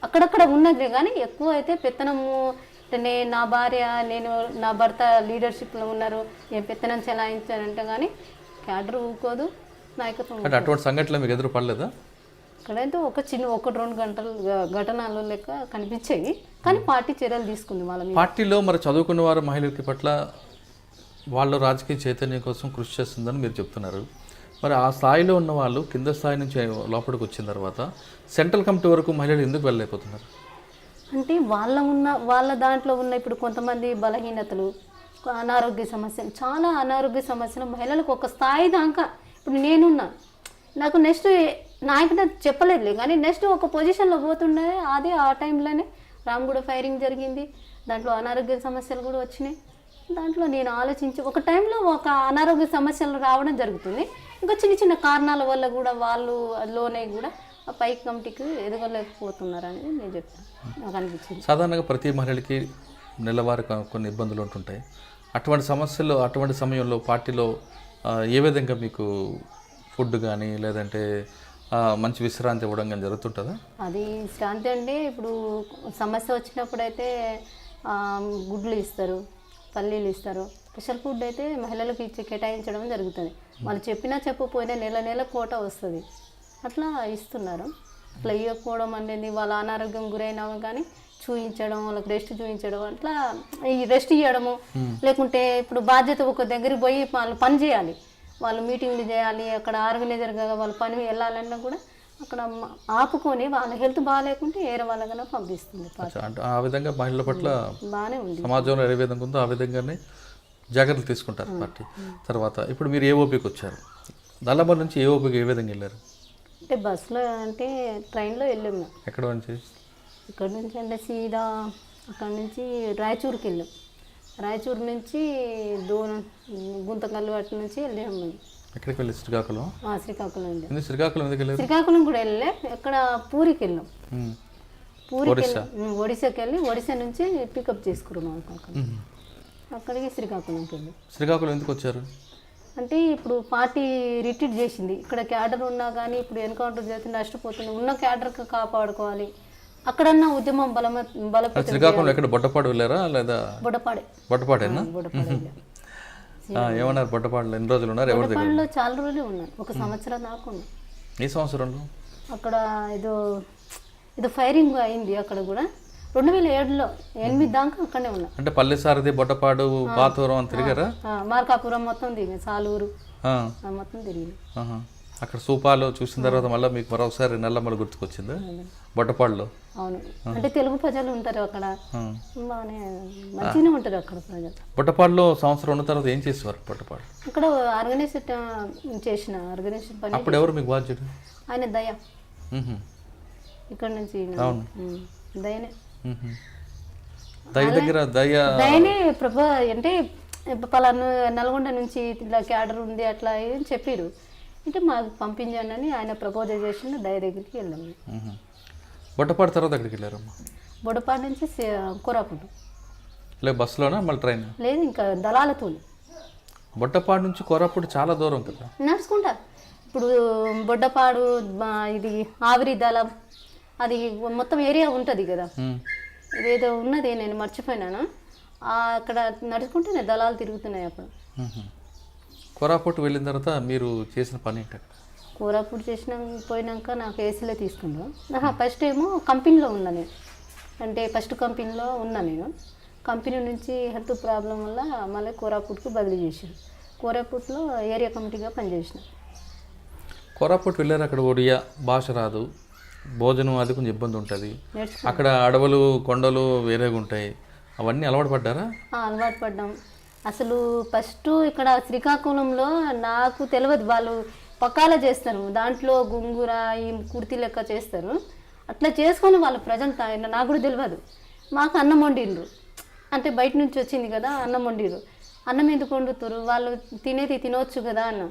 అక్కడక్కడ ఉన్నది, కానీ ఎక్కువ అయితే పెత్తనము అంటే నా భార్య నా భర్త లీడర్షిప్లో ఉన్నారు, నేను పెత్తనం చెలాయించానంటే కానీ క్యాడర్ ఊకోదు, నాయకత్వం. అంటే అటువంటి సంఘటనలు మీకు ఎదురు పడలేదా? అక్కడైతే ఒక 1-2 గంటలు ఘటనలు లెక్క కనిపించాయి, కానీ పార్టీ చర్యలు తీసుకుంది వాళ్ళ మీద. పార్టీలో మరి చదువుకున్న వారు మహిళలకి పట్ల వాళ్ళు రాజకీయ చైతన్యం కోసం కృషి చేస్తుందని మీరు చెప్తున్నారు. మరి ఆ స్థాయిలో ఉన్న వాళ్ళు కింద స్థాయి నుంచి లోపలికి వచ్చిన తర్వాత సెంట్రల్ కమిటీ వరకు మహిళలు ఎందుకు వెళ్ళలేకపోతున్నారు? అంటే వాళ్ళ దాంట్లో ఉన్న ఇప్పుడు కొంతమంది బలహీనతలు, అనారోగ్య సమస్యలు, చాలా అనారోగ్య సమస్యలు మహిళలకు ఒక స్థాయి దాకా ఇప్పుడు నేనున్నా, నాకు నెక్స్ట్ నాయకుడు చెప్పలేదు కానీ నెక్స్ట్ ఒక పొజిషన్లో పోతుండే, అదే ఆ టైంలోనే రామగూడ ఫైరింగ్ జరిగింది, దాంట్లో అనారోగ్య సమస్యలు కూడా వచ్చినాయి. దాంట్లో నేను ఆలోచించి ఒక టైంలో ఒక అనారోగ్య సమస్యలు రావడం జరుగుతుంది, ఇంకా చిన్న కారణాల వల్ల కూడా వాళ్ళు లోనే కూడా పై కమిటీకి ఎదగలేకపోతున్నారు అనేది నేను చెప్తాను, నాకు అనిపించింది. సాధారణంగా ప్రతి మహిళకి నెలవారీ కొన్ని ఇబ్బందులు ఉంటుంటాయి, అటువంటి సమయంలో పార్టీలో ఏ విధంగా మీకు ఫుడ్ కానీ లేదంటే మంచి విశ్రాంతి ఇవ్వడం కానీ జరుగుతుంటుందా? అది విశ్రాంతి అంటే ఇప్పుడు సమస్య వచ్చినప్పుడు అయితే గుడ్లు ఇస్తారు, పల్లీలు ఇస్తారు, స్పెషల్ ఫుడ్ అయితే మహిళలకు కేటాయించడం జరుగుతుంది. వాళ్ళు చెప్పినా చెప్పకపోయినా నెల కోట వస్తుంది, అట్లా ఇస్తున్నారు. అట్లా ఇవ్వకపోవడం అనేది వాళ్ళ అనారోగ్యం గురైనా కానీ చూయించడం, వాళ్ళకి రెస్ట్ చూయించడం, అట్లా ఈ రెస్ట్ ఇవ్వడము, లేకుంటే ఇప్పుడు బాధ్యత ఒక దగ్గరికి పోయి వాళ్ళు పని చేయాలి, వాళ్ళు మీటింగ్లు చేయాలి, అక్కడ ఆర్గనైజర్గా వాళ్ళు పని వెళ్ళాలన్నా కూడా అక్కడ ఆపుకొని వాళ్ళ హెల్త్ బాగాలేకుంటే వేరే వాళ్ళకన్నా పంపిస్తుంది. ఆ విధంగా మహిళల పట్ల బాగానే ఉంది, సమాజంలో ఏ విధంగా ఉందో ఆ విధంగానే జాగ్రత్తలు తీసుకుంటారు పార్టీ. తర్వాత ఇప్పుడు మీరు ఏఓపీకి వచ్చారు, నల్లమల నుంచి ఏఓపీకి ఏ విధంగా వెళ్ళారు? అంటే బస్సులో అంటే ట్రైన్లో వెళ్ళాము. ఎక్కడ నుంచి? ఇక్కడ నుంచి అంటే సీదా అక్కడ నుంచి రాయచూరుకి వెళ్ళాం, రాయచూరు నుంచి గుంతకల్లు వాటి నుంచి వెళ్ళాము మేము. ఎక్కడికి వెళ్ళి? శ్రీకాకుళం. శ్రీకాకుళం వెళ్ళాం. శ్రీకాకుళం ఎందుకు వెళ్ళారు? శ్రీకాకుళం కూడా వెళ్ళే, ఎక్కడ పూరికి వెళ్ళాం. ఒడిశాకి వెళ్ళి ఒడిశా నుంచి పికప్ చేసుకున్నాం అక్కడికి శ్రీకాకుళంకి వెళ్ళి. శ్రీకాకుళం ఎందుకు వచ్చారు? అంటే ఇప్పుడు పార్టీ రిట్రీట్ చేసింది, ఇక్కడ క్యాడర్ ఉన్నా కానీ ఇప్పుడు ఎన్కౌంటర్ చేస్తే నష్టపోతుంది, ఉన్న క్యాడర్కి కాపాడుకోవాలి, అక్కడన్నా ఉద్యమం బలపడి. శ్రీకాకుళం ఎక్కడ బొట్టపాడు వెళ్ళారా లేదా? బొట్టపాడేనా? ఏమన్నారు బొట్టపాడులో? ఎన్ని రోజులు ఉన్నారు? ఎవరి దగ్గర? బొట్టపాడులో చాలా రోజులు ఉన్నాను, 1 సంవత్సరం దాకా ఉన్నాను. ఈ సంవత్సరంలో అక్కడ ఏదో ఫైరింగ్ అయింది అక్కడ కూడా 2007లో 8 దాకా అక్కడనే ఉన్నా. అంటే పల్లెసారది, బొట్టపాడు, పాతూరం తిరిగారా? మార్కాపురం మొత్తం తిరిగి, సాలూరు మొత్తం తిరిగి. అక్కడ సూపాలు చూసిన తర్వాత మళ్ళీ మీకు మరొకసారి నల్లమల గుర్తుకొచ్చింది బొట్టపాడులో? అవును, అంటే తెలుగు ప్రజలు ఉంటారు అక్కడ, బాగానే మంచిగానే ఉంటారు అక్కడ ప్రజలు. బొట్టపాడులో సంవత్సరం ఉన్న తర్వాత ఏం చేసేవారు? బొట్టపాడు అక్కడ ఆర్గనైజేషన్ పని. అప్పుడు ఎవరు మీకు బాధ్యత? ఆయన దయ, ఇక్కడ నుంచి దయనే. దయ దగ్గర దయనే ప్రభా అంటే పలానా నల్గొండ నుంచి ఇలా క్యాడర్ ఉంది అట్లా అని చెప్పారు, అంటే మాకు పంపించండి అని ఆయన ప్రపోజల్ చేసిన దయ దగ్గరికి వెళ్ళాము. బొట్టపాడు తర్వాత ఎక్కడికి వెళ్ళారమ్మా? బొట్టపాడు నుంచి కోరాపుట్. లేదు బస్సులోనా మళ్ళీ ట్రైన్? లేదు, ఇంకా దళాలతో. బొట్టపాడు నుంచి కోరాపుట్ చాలా దూరం కదా? నడుచుకుంటా. ఇప్పుడు బొడ్డపాడు ఇది ఆవిరి దళం అది మొత్తం ఏరియా ఉంటుంది కదా, ఇదేదో ఉన్నది నేను మర్చిపోయినాను, అక్కడ నడుచుకుంటేనే దళాలు తిరుగుతున్నాయి అప్పుడు. కోరాపుట్ వెళ్ళిన తర్వాత మీరు చేసిన పని ఏంటి? కోరాపుట్ పోయినాక నాకు ఏసీలో తీసుకున్నాను. ఫస్ట్ ఏమో కంపెనీలో ఉన్నా నేను, అంటే ఫస్ట్ కంపెనీలో ఉన్నా నేను. కంపెనీ నుంచి హెల్త్ ప్రాబ్లం వల్ల మళ్ళీ కోరాపుట్కు బదిలీ చేశాను. కోరాపుట్లో ఏరియా కమిటీగా పనిచేసిన. కోరాపుట్ వెళ్ళారు, అక్కడ ఒడియా భాష రాదు, భోజనం అది కొంచెం ఇబ్బంది ఉంటుంది, అక్కడ అడవులు కొండలు వేరేగా ఉంటాయి, అవన్నీ అలవాటు పడ్డారా? అలవాటు పడ్డాం. అసలు ఫస్ట్ ఇక్కడ శ్రీకాకుళంలో నాకు తెలియదు, వాళ్ళు పక్కాల చేస్తారు, దాంట్లో గుంగుర ఈ కుర్తి లెక్క చేస్తారు, అట్లా చేసుకొని వాళ్ళు ప్రజలు నాకు కూడా తెలియదు. మాకు అన్నం వండిండ్రు, అంటే బయట నుంచి వచ్చింది కదా అన్నం వండిరు, అన్నం ఎందుకు వండుతారు, వాళ్ళు తినేది తినవచ్చు కదా అన్న.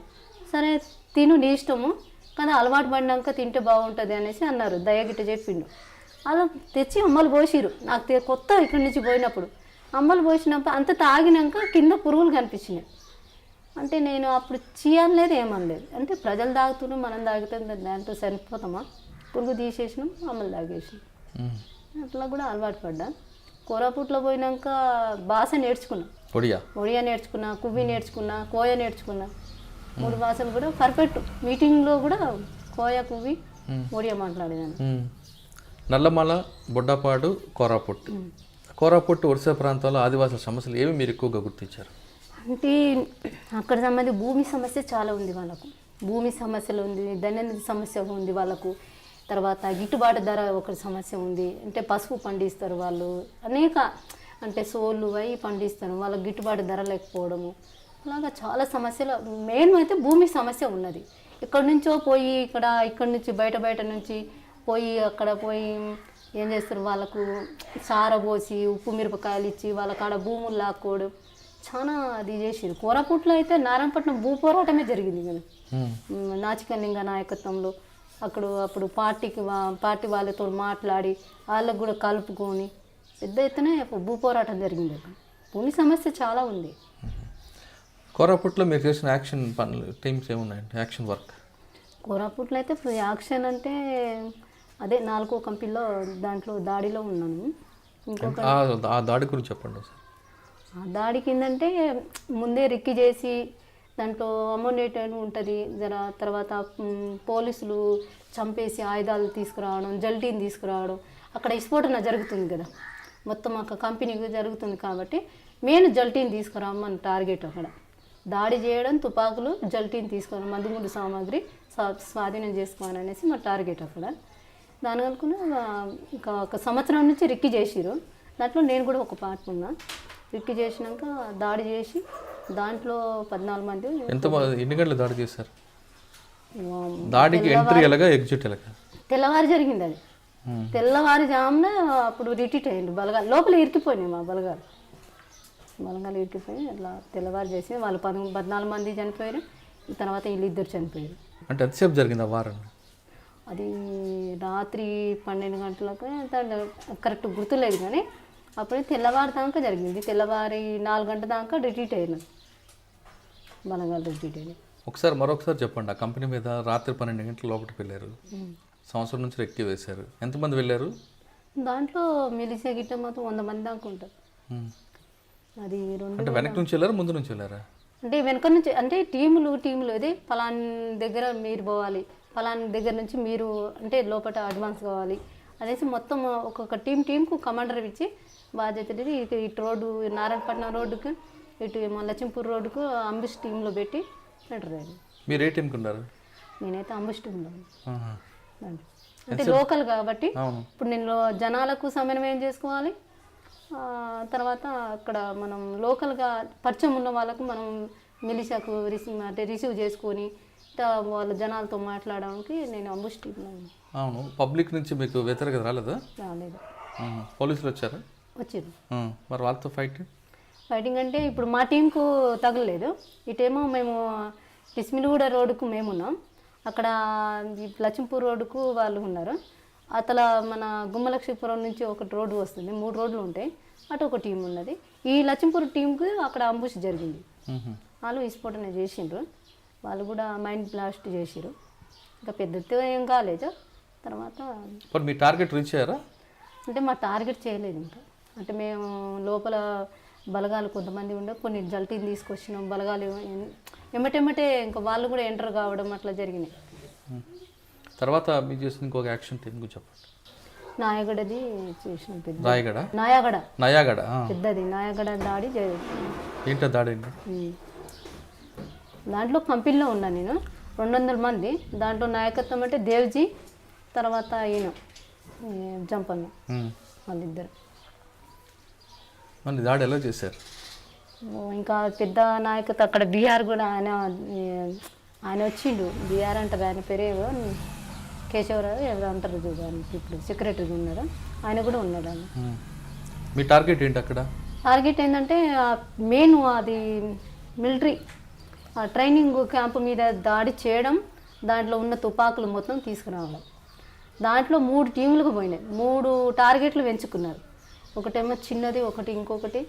సరే తిను నీ ఇష్టము కానీ అలవాటు పడినాక తింటే బాగుంటుంది అనేసి అన్నారు, దయగిట్ట చెప్పిండు. అలా తెచ్చి అమ్మలు పోసిరు, నాకు కొత్త ఇక్కడి నుంచి పోయినప్పుడు అమ్మలు పోసినప్పుడు అంత తాగినాక కింద పురుగులు కనిపించినాయి. అంటే నేను అప్పుడు చేయలేదు ఏమనలేదు, అంటే ప్రజలు తాగుతున్నారు మనం తాగుతాం దాంట్లో చనిపోతామా, పురుగు తీసేసినాం అమ్మలు తాగేసినాం, అట్లా కూడా అలవాటు పడ్డా. కోరాపుట్లో పోయినాక భాష నేర్చుకున్నా, ఒడియా నేర్చుకున్నా, కువ్వి నేర్చుకున్నా, కోయ నేర్చుకున్నా, 3 భాషలు కూడా పర్ఫెక్ట్. మీటింగ్లో కూడా కోయ కువ్వి ఒడియా మాట్లాడేదాన్ని. నల్లమల, బొడ్డపాడు, కోరాపుట్ ఒడిశా ప్రాంతాల్లో ఆదివాసుల సమస్యలు ఏమి మీరు ఎక్కువగా గుర్తించారు? అంటే అక్కడ సంబంధించి భూమి సమస్య చాలా ఉంది వాళ్ళకు, భూమి సమస్యలు ఉంది, దైనందిన సమస్య ఉంది వాళ్ళకు, తర్వాత గిట్టుబాటు ధర ఒక సమస్య ఉంది, అంటే పసుపు పండిస్తారు వాళ్ళు, అనేక అంటే సోళ్ళు అవి పండిస్తారు, వాళ్ళకి గిట్టుబాటు ధర లేకపోవడము, అలాగా చాలా సమస్యలు. మెయిన్ అయితే భూమి సమస్య ఉన్నది. ఇక్కడ నుంచో పోయి ఇక్కడ నుంచి బయట నుంచి పోయి అక్కడ పోయి ఏం చేస్తారు, వాళ్ళకు సార పోసి ఉప్పు మిరపకాయలు ఇచ్చి వాళ్ళ కాడ భూములు లాక్కోవడం చాలా అది చేసారు. కోరాపుట్లో అయితే నారాయణపట్నం భూ పోరాటమే జరిగింది కదా, నాచికలింగ నాయకత్వంలో. అప్పుడు పార్టీ వాళ్ళతో మాట్లాడి వాళ్ళకు కూడా కలుపుకొని పెద్ద ఎత్తున భూ పోరాటం జరిగింది. అక్కడ భూమి సమస్య చాలా ఉంది. కోరాపుట్లో మీరు చేసిన యాక్షన్ పనులు టీమ్స్ ఏమున్నాయండి, యాక్షన్ వర్క్? కోరాపుట్లో అయితే యాక్షన్ అంటే అదే 4వ కంపెనీలో దాంట్లో దాడిలో ఉన్నాను. ఇంకొక ఆ దాడి గురించి చెప్పండి సార్. ఆ దాడి కిందంటే ముందే రిక్కి చేసి దాంట్లో అమోనేటెడ్ ఉంటుంది తర్వాత పోలీసులు చంపేసి ఆయుధాలు తీసుకురావడం, జల్టీని తీసుకురావడం, అక్కడ విస్ఫోటన జరుగుతుంది కదా మొత్తం అక్కడ కంపెనీకి జరుగుతుంది కాబట్టి మెయిన్ జల్టీని తీసుకురామని టార్గెట్. అక్కడ దాడి చేయడం, తుపాకులు, జల్టీని తీసుకొని మందుగుండు సామాగ్రి స్వాధీనం చేసుకోవాలని అనేసి మా టార్గెట్. అక్కడ దాని అనుకున్న ఇంకా 1 సంవత్సరం నుంచి రిక్కి చేసిరు, దాంట్లో నేను కూడా ఒక పార్ట్ ఉన్నా. రిక్కి చేసినాక దాడి చేసి దాంట్లో 14 మంది. ఎన్ని గంటలు దాడి చేశారు? దాడికి ఎంట్రీ ఎలాగా ఎగ్జిట్ ఎలాగా? తెల్లవారు జరిగింది అది, తెల్లవారుజామున అప్పుడు రిట్రీట్ అయ్యిండు బలగాలు, లోపల ఇరికిపోయినాయి మా బలగాలు ఇరికిపోయి అట్లా తెల్లవారు చేసి వాళ్ళు 14 మంది చనిపోయారు, తర్వాత వీళ్ళు 2 చనిపోయారు. అంటే ఎంతసేపు జరిగింది ఆ వారం? అది రాత్రి 12 గంటలకు కరెక్ట్ గుర్తులేదు కానీ అప్పుడే తెల్లవారి దాకా జరిగింది. తెల్లవారి 4 గంటల దాకా రిట్రీట్ అయినాను, బలగాలు రిట్రీట్ అయినాయి. మరొకసారి చెప్పండి, ఆ కంపెనీ మీద రాత్రి 12 గంటల లోపలికి వెళ్ళారు, సంవత్సరం నుంచి రెక్కి వేశారు, ఎంతమంది వెళ్ళారు? దాంట్లో మిలిసే గిట్ట మొత్తం 100 మంది దాకా ఉంటారు. అది అంటే వెనక నుంచి వెళ్ళారు, ముందు నుంచి వెళ్ళారా? అంటే వెనక నుంచి అంటే టీములు ఇది పలానా దగ్గర మీరు పోవాలి, పలానా దగ్గర నుంచి మీరు అంటే లోపల అడ్వాన్స్ కావాలి అనేసి మొత్తం ఒక్కొక్క టీంకు కమాండర్ ఇచ్చి బాధ్యత ఇటు రోడ్డు నారాయణపట్నం రోడ్డుకు ఇటు లక్ష్మీపూర్ రోడ్డుకు అంబుష్ టీంలో పెట్టి పెట్టరు. మీరు ఏ టీంకి ఉన్నారు? నేనైతే అంబుష్ టీం ఉన్నాను. అంటే లోకల్ కాబట్టి ఇప్పుడు నేను జనాలకు సమన్వయం చేసుకోవాలి, తర్వాత అక్కడ మనం లోకల్గా పరిచయం ఉన్న వాళ్ళకు మనం మిలిషాకు రిసీవ్ చేసుకొని వాళ్ళ జనాలతో మాట్లాడడానికి నేను అంబుష్ టీంలో. అవును, పబ్లిక్ నుంచి మీకు వ్యతిరేకత రాలేదా? రాలేదు. పోలీసులు వచ్చారా? వచ్చారు. మరి వాళ్ళతో ఫైటింగ్ అంటే ఇప్పుడు మా టీంకు తగలలేదు. ఇటేమో మేము కిస్మిలిగూడ రోడ్డుకు మేము ఉన్నాం, అక్కడ లక్ష్మీపూర్ రోడ్డుకు వాళ్ళు ఉన్నారు. అతల మన గుమ్మలక్ష్మీపురం నుంచి ఒకటి రోడ్డు వస్తుంది, 3 రోడ్లు ఉంటాయి, అటు ఒక టీం ఉన్నది. ఈ లక్ష్మీపూర్ టీంకు అక్కడ అంబుష్ జరిగింది. వాళ్ళు విస్ఫోటన చేసిండ్రు, వాళ్ళు కూడా మైండ్ బ్లాస్ట్ చేసిరు. ఇంకా పెద్ద ఏం కాలేదు. తర్వాత మీ టార్గెట్ రీచ్ అయ్యారా? అంటే మా టార్గెట్ చేయలేదు ఇంకా. అంటే మేము లోపల బలగాలు కొంతమంది ఉండే కొన్ని జల్టీని తీసుకొచ్చినాం, బలగాలు ఎమ్మటెమ్మటే ఇంకా వాళ్ళు కూడా ఎంటర్ కావడం అట్లా జరిగినాయి. తర్వాత మీరు చేసిన ఇంకొక యాక్షన్ టీం గురించి చెప్పండి. నాయగడది చేసిన పెద్ద నాయగడ పెద్దది నాయగడ దాడి ఏంటో దాడి? దాంట్లో కంపెనీలో ఉన్నా నేను, 200 మంది. దాంట్లో నాయకత్వం అంటే దేవ్జీ, తర్వాత ఈయన జంపన్న, వాళ్ళిద్దరు. మళ్ళీ దాడి ఎలా చేశారు? ఇంకా పెద్ద నాయకత్వం అక్కడ బీహార్ కూడా ఆయన వచ్చిండు, బీహార్ అంటారు, ఆయన పేరేవో కేశవరావు ఎవరు అంటారు చూడండి, ఇప్పుడు సెక్రటరీ ఉన్నాడు, ఆయన కూడా ఉన్నాడు. మీ టార్గెట్ ఏంటి అక్కడ? టార్గెట్ ఏంటంటే మెయిన్ అది మిలిటరీ ట్రైనింగ్ క్యాంపు మీద దాడి చేయడం, దాంట్లో ఉన్న తుపాకులు మొత్తం తీసుకురావడం. దాంట్లో 3 టీములకు పోయినాయి, 3 టార్గెట్లు పెంచుకున్నారు. ఒకటేమో చిన్నది, ఒకటి ఇంకొకటి.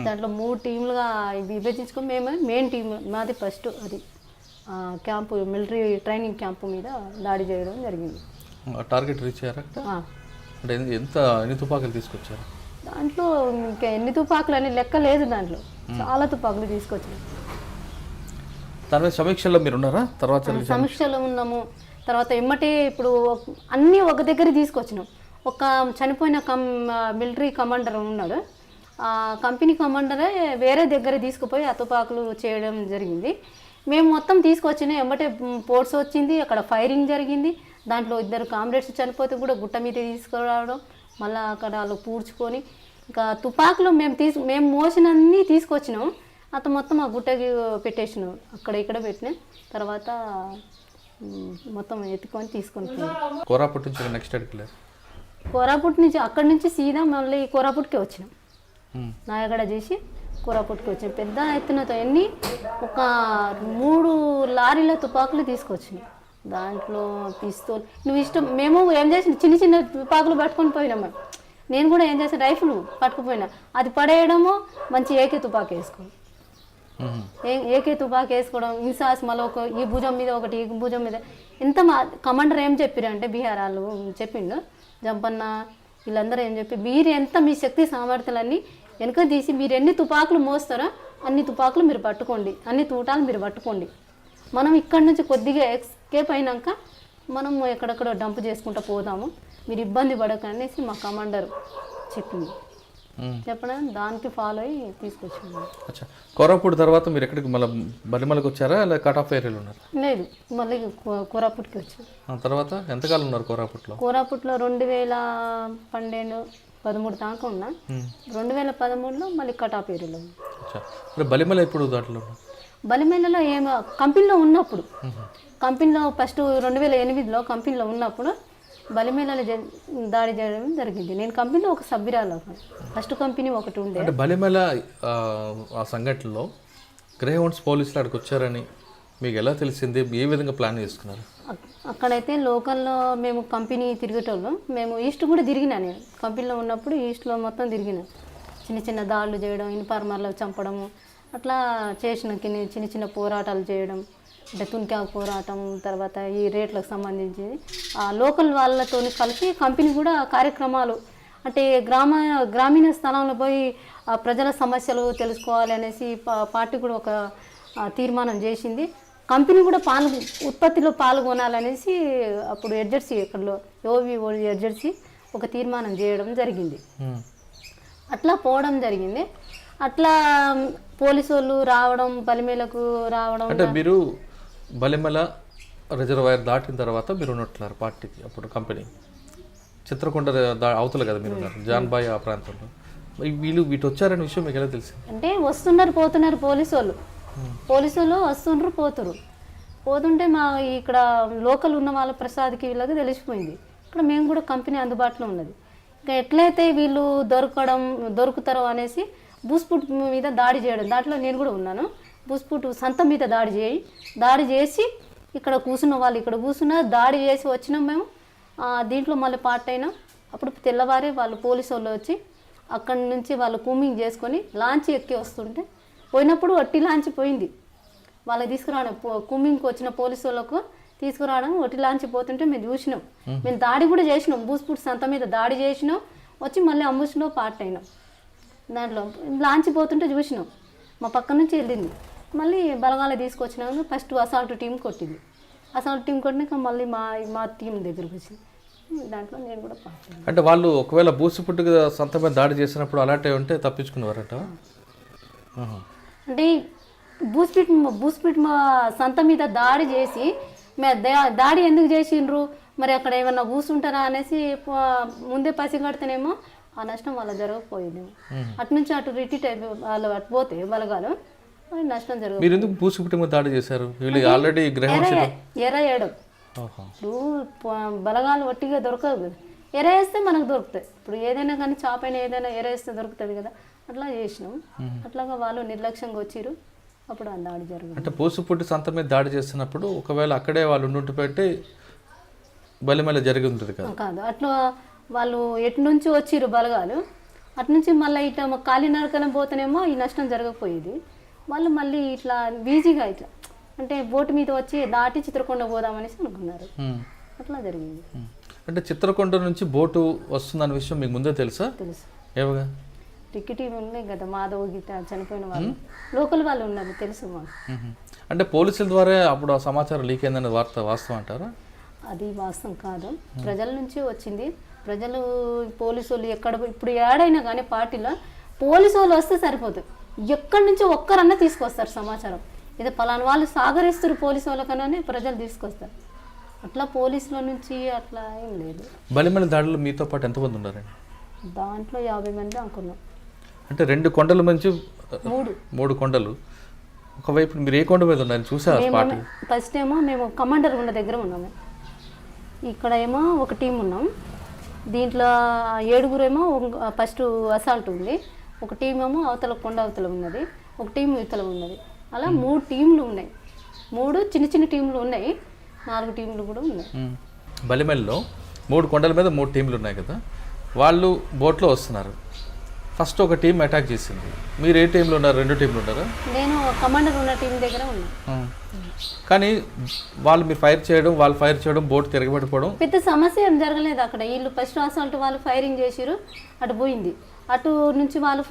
దాంట్లో 3 టీములుగా విభజించుకొని మేము మెయిన్ టీం మాది ఫస్ట్ అది క్యాంపు మిలిటరీ ట్రైనింగ్ క్యాంపు మీద దాడి చేయడం జరిగింది. టార్గెట్ రీచ్ అయ్యారా? అంటే ఎన్ని తుపాకులు తీసుకొచ్చారు? దాంట్లో ఇంకా ఎన్ని తుపాకులు అని లెక్క లేదు, దాంట్లో చాలా తుపాకులు తీసుకొచ్చారు. దాని మీద సమీక్షలో మీరు ఉన్నారా? తర్వాత సమీక్షలో ఉన్నాము. తర్వాత ఎమ్మటే ఇప్పుడు అన్నీ ఒక దగ్గర తీసుకొచ్చినాం. ఒక చనిపోయిన మిలిటరీ కమాండర్ ఉన్నాడు, ఆ కంపెనీ కమాండరే వేరే దగ్గర తీసుకుపోయి ఆ తుపాకులు చేయడం జరిగింది. మేము మొత్తం తీసుకొచ్చినా ఎమ్మటే పోర్ట్స్ వచ్చింది, అక్కడ ఫైరింగ్ జరిగింది. దాంట్లో 2 కామ్రేడ్స్ చనిపోతే కూడా గుట్ట మీద తీసుకురావడం, మళ్ళీ అక్కడ వాళ్ళు పూడ్చుకొని ఇంకా తుపాకులు మేము మోసినన్నీ తీసుకొచ్చినాం. అతను మొత్తం ఆ గుట్టకి పెట్టేసినాం, అక్కడ ఇక్కడ పెట్టినా. తర్వాత మొత్తం ఎత్తుకొని తీసుకొని కోరాపుట్ నుంచి నెక్స్ట్ అడిగలేదు. కోరాపుట్ నుంచి అక్కడి నుంచి సీదా మళ్ళీ కోరాపుట్కి వచ్చినాం, నాయగడ చేసి కోరాపుట్కి వచ్చినాం. పెద్ద ఎత్తునతో ఒక 3 లారీల తుపాకులు తీసుకొచ్చినాం. దాంట్లో పిస్తోల్ నువ్వు ఇష్టం. మేము ఏం చేసిన చిన్న తుపాకులు పట్టుకొని పోయినాం. నేను కూడా ఏం చేసాను, రైఫిల్ పట్టుకుపోయినా, అది పడేయడము, మంచి ఏకే తుపాకి వేసుకోవడం. ఏకే తుపాకి వేసుకోవడం, ఇన్సాస్ మళ్ళీ ఈ భుజం మీద ఒకటి, ఈ భుజం మీద. ఎంత కమాండర్ ఏం చెప్పారు అంటే బీహార్ వాళ్ళు చెప్పిండు, జంపన్న వీళ్ళందరూ ఏం చెప్పి, మీరు ఎంత మీ శక్తి సామర్థ్యాలన్నీ వెనుక తీసి మీరు ఎన్ని తుపాకులు మోస్తారో అన్ని తుపాకులు మీరు పట్టుకోండి, అన్ని తూటాలు మీరు పట్టుకోండి. మనం ఇక్కడ నుంచి కొద్దిగా ఎస్కేప్ అయినాక మనం ఎక్కడెక్కడో డంప్ చేసుకుంటూ పోదాము, మీరు ఇబ్బంది పడకనేసి మా కమాండర్ చెప్పింది. చెప్పడం దానికి ఫాలో అయ్యి తీసుకొచ్చింది. కోరాపుట్ తర్వాత మీరు ఎక్కడికి మళ్ళీ బలిమలకి వచ్చారా, లేదా కట్ ఆఫ్ ఏరియాలో ఉన్నారు? లేదు, మళ్ళీ కోరాపుట్కి వచ్చాను. తర్వాత ఎంతకాలం ఉన్నారు కోరాపుట్లో? కోరాపుట్లో 2012-13 దాకా ఉన్నా. 2013లో మళ్ళీ కట్ ఆఫ్ ఏరియాలో ఉన్నా. బలిమల ఎప్పుడు దాంట్లో? బలిమేలలో ఏమో కంపెనీలో ఉన్నప్పుడు, కంపెనీలో ఫస్ట్ 2008లో కంపెనీలో ఉన్నప్పుడు బలిమేలలో దాడి చేయడం జరిగింది. నేను కంపెనీలో ఒక సభ్యురాలు, ఫస్ట్ కంపెనీ ఒకటి ఉండే. అంటే బలిమేల ఆ సంఘటనలో గ్రేహౌండ్స్ పోలీసులు అక్కడికి వచ్చారని మీకు ఎలా తెలిసింది, ఏ విధంగా ప్లాన్ చేసుకున్నారు? అక్కడైతే లోకల్లో మేము కంపెనీ తిరిగేటోళ్ళం. మేము ఈస్ట్ కూడా తిరిగినా, నేను కంపెనీలో ఉన్నప్పుడు ఈస్ట్లో మొత్తం తిరిగిన. చిన్న చిన్న దాడులు చేయడం, ఇన్ఫార్మర్లు చంపడము, అట్లా చేసిన చిన్న చిన్న పోరాటాలు చేయడం, అంటే తునికా పోరాటం, తర్వాత ఈ రేట్లకు సంబంధించి ఆ లోకల్ వాళ్ళతో కలిసి కంపెనీ కూడా కార్యక్రమాలు, అంటే గ్రామీణ స్థలంలో పోయి ఆ ప్రజల సమస్యలు తెలుసుకోవాలి అనేసి పార్టీ కూడా ఒక తీర్మానం చేసింది. కంపెనీ కూడా ఉత్పత్తిలో పాల్గొనాలనేసి అప్పుడు ఎడ్జెర్సీ, ఎక్కడలో ఓవి ఎడ్జెర్సీ ఒక తీర్మానం చేయడం జరిగింది. అట్లా పోవడం జరిగింది. అట్లా పోలీసు వాళ్ళు రావడం, బలిమేలకు రావడం. అంటే మీరు బలిమల రిజర్వాయర్ దాటిన తర్వాత మీరు ఉన్నట్టున్నారు పార్టీకి, అప్పుడు కంపెనీ చిత్రకొండ అవతల కదా మీరు ఉన్నారు, జాన్బాయ్ ఆ ప్రాంతంలో. వీళ్ళు వచ్చారనే విషయం మీకు ఎలా తెలిసింది? అంటే వస్తున్నారు పోతున్నారు పోలీసు వాళ్ళు వస్తుండ్రు పోతుంటే మా ఇక్కడ లోకల్ ఉన్న వాళ్ళ ప్రసాద్కి వీళ్ళకి తెలిసిపోయింది. ఇక్కడ మేము కూడా కంపెనీ అందుబాటులో ఉన్నది. ఇంకా ఎట్లయితే వీళ్ళు దొరుకుతారో అనేసి బూస్పుట్ మీద దాడి చేయడం, దాంట్లో నేను కూడా ఉన్నాను. బూస్పుట్ సంత మీద దాడి చేసి ఇక్కడ కూర్చున్న వాళ్ళు ఇక్కడ కూర్చున్నారు, దాడి చేసి వచ్చినాం మేము. దీంట్లో మళ్ళీ పార్ట్ అయినాం. అప్పుడు తెల్లవారే వాళ్ళు పోలీసు వాళ్ళు వచ్చి అక్కడి నుంచి వాళ్ళు కూమింగ్ చేసుకొని లాంచ్ ఎక్కి వస్తుంటే, పోయినప్పుడు ఒట్టి లాంచ్ పోయింది. వాళ్ళకి తీసుకురావడం, కూమింగ్కి వచ్చిన పోలీసు వాళ్ళకు తీసుకురావడం, ఒట్టి లాంచ్ పోతుంటే మేము చూసినాం. మేము దాడి కూడా చేసినాం, బూస్పుట్ సంత మీద దాడి చేసినాం, వచ్చి మళ్ళీ అంబుష్లో పార్ట్ అయినాం. దాంట్లో లాంచ్ పోతుంటే చూసినాం, మా పక్క నుంచి వెళ్ళింది. మళ్ళీ బలగాలు తీసుకొచ్చినాక ఫస్ట్ అసాల్ట్ టీం కొట్టింది. అసాల్ట్ టీం కొట్టినాక మళ్ళీ మా టీం దగ్గరకు వచ్చింది. దాంట్లో నేను కూడా పార్ట్. అంటే వాళ్ళు ఒకవేళ బూసిపుట్టు సంత మీద దాడి చేసినప్పుడు అలాంటి ఉంటే తప్పించుకునేవారట. అంటే బూస్పిట్ సంత మీద దాడి చేసి దాడి ఎందుకు చేసిండ్రు, మరి అక్కడ ఏమన్నా కూర్చుంటారా అనేసి ముందే పసిగడితేనేమో ఆ నష్టం వాళ్ళ జరగకపోయింది. అటు నుంచి అటు రిటీట్ అయిపోయి వాళ్ళు అటు పోతే బలగాలు నష్టం జరగదు. మీరు ఎందుకు బూసిపుట్టు మీద దాడి చేశారు? ఆల్రెడీ ఎరవేయడం, ఇప్పుడు బలగాలు ఒట్టిగా దొరకదు కదా, ఎరేస్తే మనకు దొరుకుతాయి. ఇప్పుడు ఏదైనా కానీ చాపైనా ఏదైనా ఎరేస్తే దొరుకుతుంది కదా, అట్లా చేసినాం. అట్లాగా వాళ్ళు నిర్లక్ష్యంగా వచ్చిర్రు, అప్పుడు ఆ దాడి జరుగుతుంది. అంటే బూసిపుట్టు సంత మీద దాడి చేస్తున్నప్పుడు ఒకవేళ అక్కడే వాళ్ళు ఉండి పెట్టి బలిమల జరిగి ఉంటుంది కదా? కాదు, అట్లా వాళ్ళు ఎటు నుంచి వచ్చిర్రు బలగాలు, అటు నుంచి మళ్ళీ ఇట్లా కాలినరకన పోతేనేమో ఈ నష్టం జరగకపోయేది. వాళ్ళు మళ్ళీ ఇట్లా ఈజీగా ఇట్లా అంటే బోటు మీద వచ్చి దాటి చిత్రకొండ పోదామనేసి అనుకున్నారు. అట్లా జరిగింది. అంటే చిత్రకొండ నుంచి బోటు వస్తుందన్న విషయం మీకు ముందే తెలుసా? తెలుసు. ఏమగా టికెట్ ఉన్నాయి కదా, మాధవ్ గీత చనిపోయిన వాళ్ళు లోకల్ వాళ్ళు ఉన్నారు, తెలుసు మాకు. అంటే పోలీసుల ద్వారా అప్పుడు ఆ సమాచారం లీక్ అయిందనే వార్త వాస్తవం అంటారా? అది వాస్తవం కాదు, ప్రజల నుంచి వచ్చింది. ప్రజలు పోలీసు వాళ్ళు ఎక్కడ ఇప్పుడు ఏడైనా కానీ పార్టీలో పోలీసు వాళ్ళు వస్తే సరిపోతుంది, ఎక్కడి నుంచి ఒక్కరన్నా తీసుకొస్తారు సమాచారం. ఇది పలానా వాళ్ళు సాగరిస్తారు పోలీసు వాళ్ళకనే ప్రజలు తీసుకొస్తారు. అట్లా పోలీసుల నుంచి అట్లా ఏం లేదు. బలిమల దాడిలో మీతో పాటు ఎంతమంది ఉన్నారండి? దాంట్లో 50 మంది అనుకున్నాం. అంటే 2 కొండల నుంచి 3 కొండలు, ఒకవైపు మీరు ఏ కొండ మీద ఉన్నారు చూసారు? ఫస్ట్ ఏమో మేము కమాండర్ ఉన్న దగ్గర ఉన్నాము, ఇక్కడ ఏమో ఒక టీం ఉన్నాం. దీంట్లో 7 ఏమో ఫస్ట్ అసాల్ట్ ఉంది, ఒక టీం ఏమో అవతల కొండ అవతల ఉన్నది, ఒక టీం ఇవతల ఉన్నది. అలా 3 టీంలు ఉన్నాయి, 3 చిన్న చిన్న టీంలు ఉన్నాయి, 4 టీంలు కూడా ఉన్నాయి. బలిమెల్లో 3 కొండల మీద 3 టీంలు ఉన్నాయి కదా, వాళ్ళు బోట్లో వస్తున్నారు. ఫస్ట్ ఒక టీం అటాక్ చేసింది, మీరు ఏ టీంలో ఉన్నారు? 2 టీంలు ఉన్నారా? నేను కమాండర్ ఉన్న టీం దగ్గర ఉన్నా. కానీ వాళ్ళు మీరు ఫైర్ చేయడం, వాళ్ళు ఫైర్ చేయడం, బోట్ తిరగబడిపోవడం పెద్ద సమస్య ఏం జరగలేదు అక్కడ. వీళ్ళు ఫస్ట్ అసాల్ట్ వాళ్ళు ఫైరింగ్ చేసిరు, అటు పోయింది. అటు నుంచి వాళ్ళు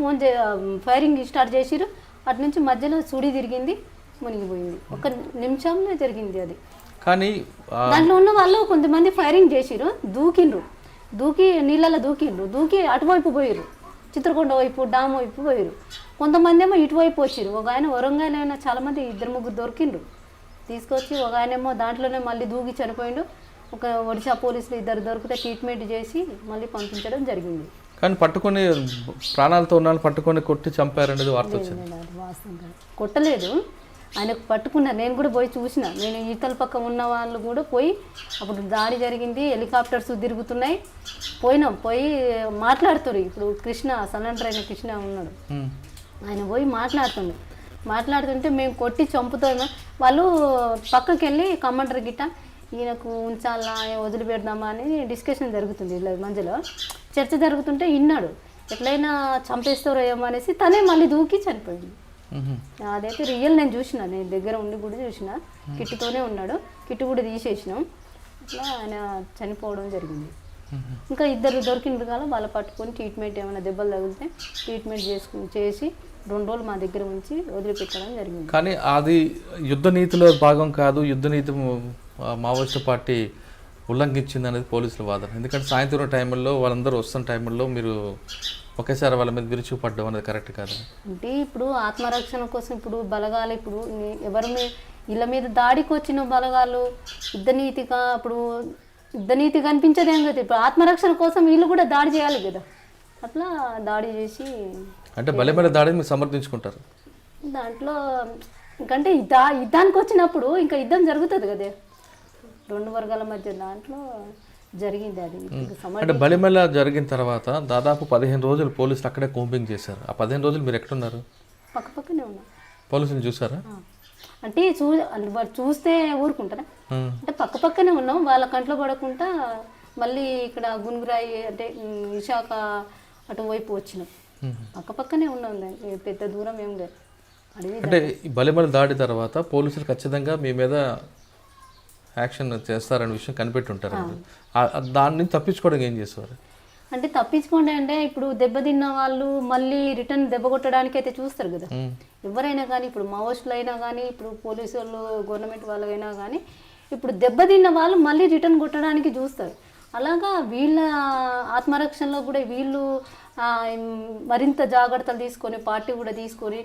ఫైరింగ్ స్టార్ట్ చేసిరు, అటు నుంచి మధ్యలో సుడి తిరిగింది, మునిగిపోయింది. 1 నిమిషంలో జరిగింది అది. కానీ దాంట్లో ఉన్న వాళ్ళు కొంతమంది ఫైరింగ్ చేసిరు, దూకి నీళ్ళలో దూకి అటువైపు పోయిరు, చిత్రకొండ వైపు డామ్ వైపు పోయిరు. కొంతమంది ఏమో ఇటువైపు వచ్చిరు. ఒక ఆయన వరంగల్ అయినా చాలా మంది 2-3 దొరికిండ్రు, తీసుకొచ్చి ఒక ఆయన ఏమో దాంట్లోనే మళ్ళీ దూకి చనిపోయిండు. ఒక ఒడిశా పోలీసులు 2 దొరికితే ట్రీట్మెంట్ చేసి మళ్ళీ పంపించడం జరిగింది. కానీ పట్టుకొని ప్రాణాలతో ఉన్న పట్టుకొని కొట్టి చంపారనేది వార్త వచ్చింది. వాస్తవం కొట్టలేదు, ఆయనకు పట్టుకున్నారు. నేను కూడా పోయి చూసిన, నేను ఈతల పక్క ఉన్న వాళ్ళు కూడా పోయి, అప్పుడు దాడి జరిగింది, హెలికాప్టర్స్ తిరుగుతున్నాయి, పోయి మాట్లాడుతారు. ఇప్పుడు కృష్ణ సరెండర్ అయిన కృష్ణ ఉన్నాడు, ఆయన పోయి మాట్లాడుతుండు. మాట్లాడుతుంటే మేము కొట్టి చంపుతాము. వాళ్ళు పక్కకి వెళ్ళి కమాండర్ గిట్ట ఈయనకు ఉంచాలా వదిలిపెడదామా అని డిస్కషన్ జరుగుతుంది ఇలా మధ్యలో చర్చ జరుగుతుంటే విన్నాడు. ఎట్లయినా చంపేస్తారో ఏమో అనేసి తనే మళ్ళీ దూకి చనిపోయింది. అదైతే రియల్ నేను చూసిన, నేను దగ్గర ఉండి కూడా చూసిన. కిట్టుతోనే ఉన్నాడు, కిట్టు కూడా తీసేసినాం. అట్లా ఆయన చనిపోవడం జరిగింది. ఇంకా ఇద్దరు దొరికిన కాలం వాళ్ళ పట్టుకొని ట్రీట్మెంట్ ఏమైనా దెబ్బలు తగిలితే ట్రీట్మెంట్ చేసి 2 రోజులు మా దగ్గర ఉంచి వదిలిపెట్టడం జరిగింది. కానీ అది యుద్ధ నీతిలో భాగం కాదు, యుద్ధ నీతి మావోయిస్టు పార్టీ ఉల్లంఘించింది అనేది పోలీసుల వాదన. ఎందుకంటే సాయంత్రం టైంలో వాళ్ళందరూ వస్తున్న టైంలో మీరు ఒకేసారి వాళ్ళ మీద విరుచుకుపడ్డం అనేది కరెక్ట్ కాదు. అంటే ఇప్పుడు ఆత్మరక్షణ కోసం ఇప్పుడు బలగాలు ఇప్పుడు ఇళ్ళ మీద దాడికి వచ్చిన బలగాలు యుద్ధనీతి కనిపించదేం కదా. ఇప్పుడు ఆత్మరక్షణ కోసం వీళ్ళు కూడా దాడి చేయాలి కదా. అట్లా దాడి చేసి అంటే బలమైన దాడిని మీరు సమర్థించుకుంటారు. దాంట్లో ఇంకంటే యుద్ధానికి వచ్చినప్పుడు ఇంకా యుద్ధం జరుగుతుంది కదా 2 వర్గాల మధ్య, దాంట్లో జరిగింది అది. అంటే బలిమెల జరిగిన తర్వాత దాదాపు 15 రోజులు పోలీసులు అక్కడే కోంపింగ్ చేశారు. ఆ 15 రోజులు మీరు ఎక్కడున్నారు? పక్కనే ఉన్నాం. పోలీసులు చూసారా? అంటే వాళ్ళు చూస్తే ఊరుకుంటారా? అంటే పక్కనే ఉన్నాం. వాళ్ళ కంట్లో పడకుండా మళ్ళీ ఇక్కడ గునుగురాయి అంటే విశాఖ అటువైపు వచ్చినాం. పక్కనే ఉన్నాం, పెద్ద దూరం ఏం లేదు. అంటే ఈ బలిమెల దాడి తర్వాత పోలీసులు ఖచ్చితంగా మీ మీద యాక్షన్ చేస్తారనే విషయం కనిపెట్టి ఉంటారు. దాన్ని తప్పించుకోవడానికి ఏం చేసేవారు? అంటే తప్పించుకోండి అంటే ఇప్పుడు దెబ్బతిన్న వాళ్ళు మళ్ళీ రిటర్న్ దెబ్బ కొట్టడానికి అయితే చూస్తారు కదా ఎవరైనా కానీ. ఇప్పుడు మావోయిస్టులు అయినా కానీ, ఇప్పుడు పోలీసు వాళ్ళు గవర్నమెంట్ వాళ్ళైనా కానీ, ఇప్పుడు దెబ్బతిన్న వాళ్ళు మళ్ళీ రిటర్న్ కొట్టడానికి చూస్తారు. అలాగా వీళ్ళ ఆత్మరక్షణలో కూడా వీళ్ళు మరింత జాగ్రత్తలు తీసుకొని, పార్టీ కూడా తీసుకొని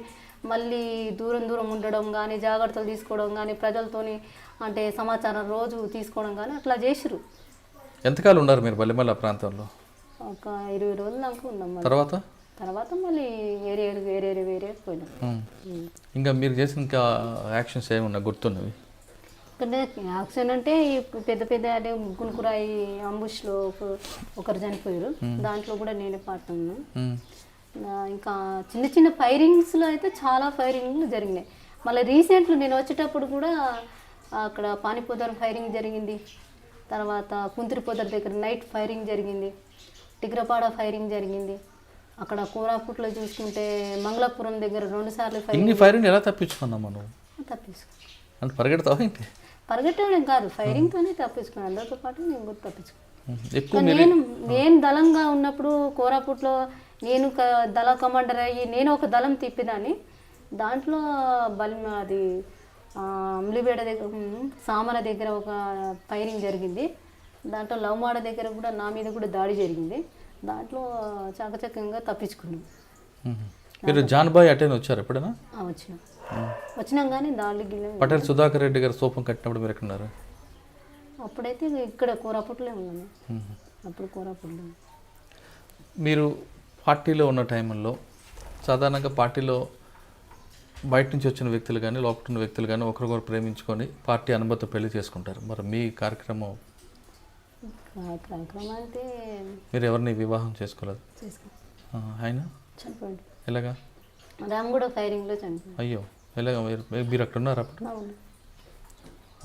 మళ్ళీ దూరం ఉండడం కానీ, జాగ్రత్తలు తీసుకోవడం కానీ, ప్రజలతోని అంటే సమాచారం రోజు తీసుకోవడం కానీ అట్లా చేసిరు. ఎంతకాలం ఉన్నారు మీరు బలిమెల ప్రాంతంలో? ఒక 20 రోజుల దాకా ఉన్నాం. తర్వాత మళ్ళీ వేరే పోయినాం. ఇంకా మీరు చేసిన ఇంకా యాక్షన్స్ ఏమన్నా గుర్తున్నవి? అంటే యాక్షన్ అంటే పెద్ద అంటే గునుకురాయి అంబుష్లో ఒకరు చనిపోయారు. దాంట్లో కూడా నేనే పార్ట్ ఉన్నాను. ఇంకా చిన్న ఫైరింగ్స్లో అయితే చాలా ఫైరింగ్లు జరిగినాయి. మళ్ళీ రీసెంట్లో నేను వచ్చేటప్పుడు కూడా అక్కడ పానిపోదర్ ఫైరింగ్ జరిగింది. తర్వాత కుంతిరిపోదర్ దగ్గర నైట్ ఫైరింగ్ జరిగింది. టిగ్రపాడ ఫైరింగ్ జరిగింది. అక్కడ కోరాపుట్లో చూసుకుంటే మంగళపురం దగ్గర 2 సార్లు ఫైరింగ్. ఎలా తప్పించుకున్నాం మనం? తప్పించుకున్నాను. పరిగెడతావా ఏంటి? పరిగెట్టడం కాదు, ఫైరింగ్తోనే తప్పించుకున్నాను. అందరితో పాటు నేను కూడా తప్పించుకున్నాను. నేను దళంగా ఉన్నప్పుడు కోరాపుట్లో నేను దళ కమాండర్ అయ్యి నేను ఒక దళం తిప్పిదాన్ని. దాంట్లో అది అమ్లిబేడ దగ్గర సామర దగ్గర ఒక ఫైరింగ్ జరిగింది. దాంట్లో లవ్మాడ దగ్గర కూడా నా మీద కూడా దాడి జరిగింది. దాంట్లో చాకచక్యంగా తప్పించుకున్నాం. మీరు జాన్బాయ్ అటెండ్ వచ్చారు ఎప్పుడైనా? వచ్చినాం కానీ దాడి పటేల్ సుధాకర్ రెడ్డి గారు సోపం కట్టినప్పుడు మీరు ఎక్కడున్నారు? అప్పుడైతే ఇక్కడ కోరాపుట్లో ఉన్నాను. అప్పుడు కోరాపుట్లో. మీరు పార్టీలో ఉన్న టైంలో సాధారణంగా పార్టీలో బయట నుంచి వచ్చిన వ్యక్తులు కానీ లోపల ఉన్న వ్యక్తులు కానీ ఒకరికొకరు ప్రేమించుకొని పార్టీ అనుమతి పెళ్లి చేసుకుంటారు. మరి మీ కార్యక్రమం అంటే మీరు ఎవరిని వివాహం చేసుకోలేదు? ఆయన చనిపోయింది. ఎలాగా? రామ్ కూడా ఫైరింగ్లో చనిపోయింది. అయ్యో, ఎలాగా? మీరు అక్కడ ఉన్నారు అప్పుడు?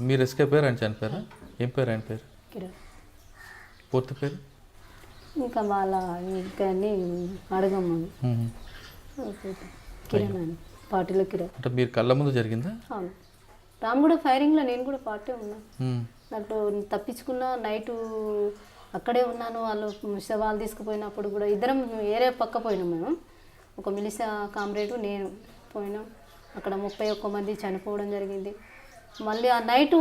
మీరు ఎస్కేప్ అయ్యారు, ఆయన చనిపోయారా? ఏం పేరు ఆయన పేరు? కిరణ్. పూర్తి పేరు? ఇంకా వాళ్ళ ఇంకా అడగమ్మ కిరణ్ అని పార్టీలో కిరణ్. అంటే మీరు కళ్ళ ముందు జరిగిందా? అవును. రామ్ కూడా ఫైరింగ్లో నేను కూడా పార్టీ ఉన్నాను. దాంట్లో తప్పించుకున్న నైటు అక్కడే ఉన్నాను. వాళ్ళు శవాలు తీసుకుపోయినప్పుడు కూడా ఇద్దరం వేరే పక్క పోయినాం. మేము ఒక మిలిసా కామ్రేడు నేను పోయినాం. అక్కడ 31 మంది చనిపోవడం జరిగింది. మళ్ళీ ఆ నైటు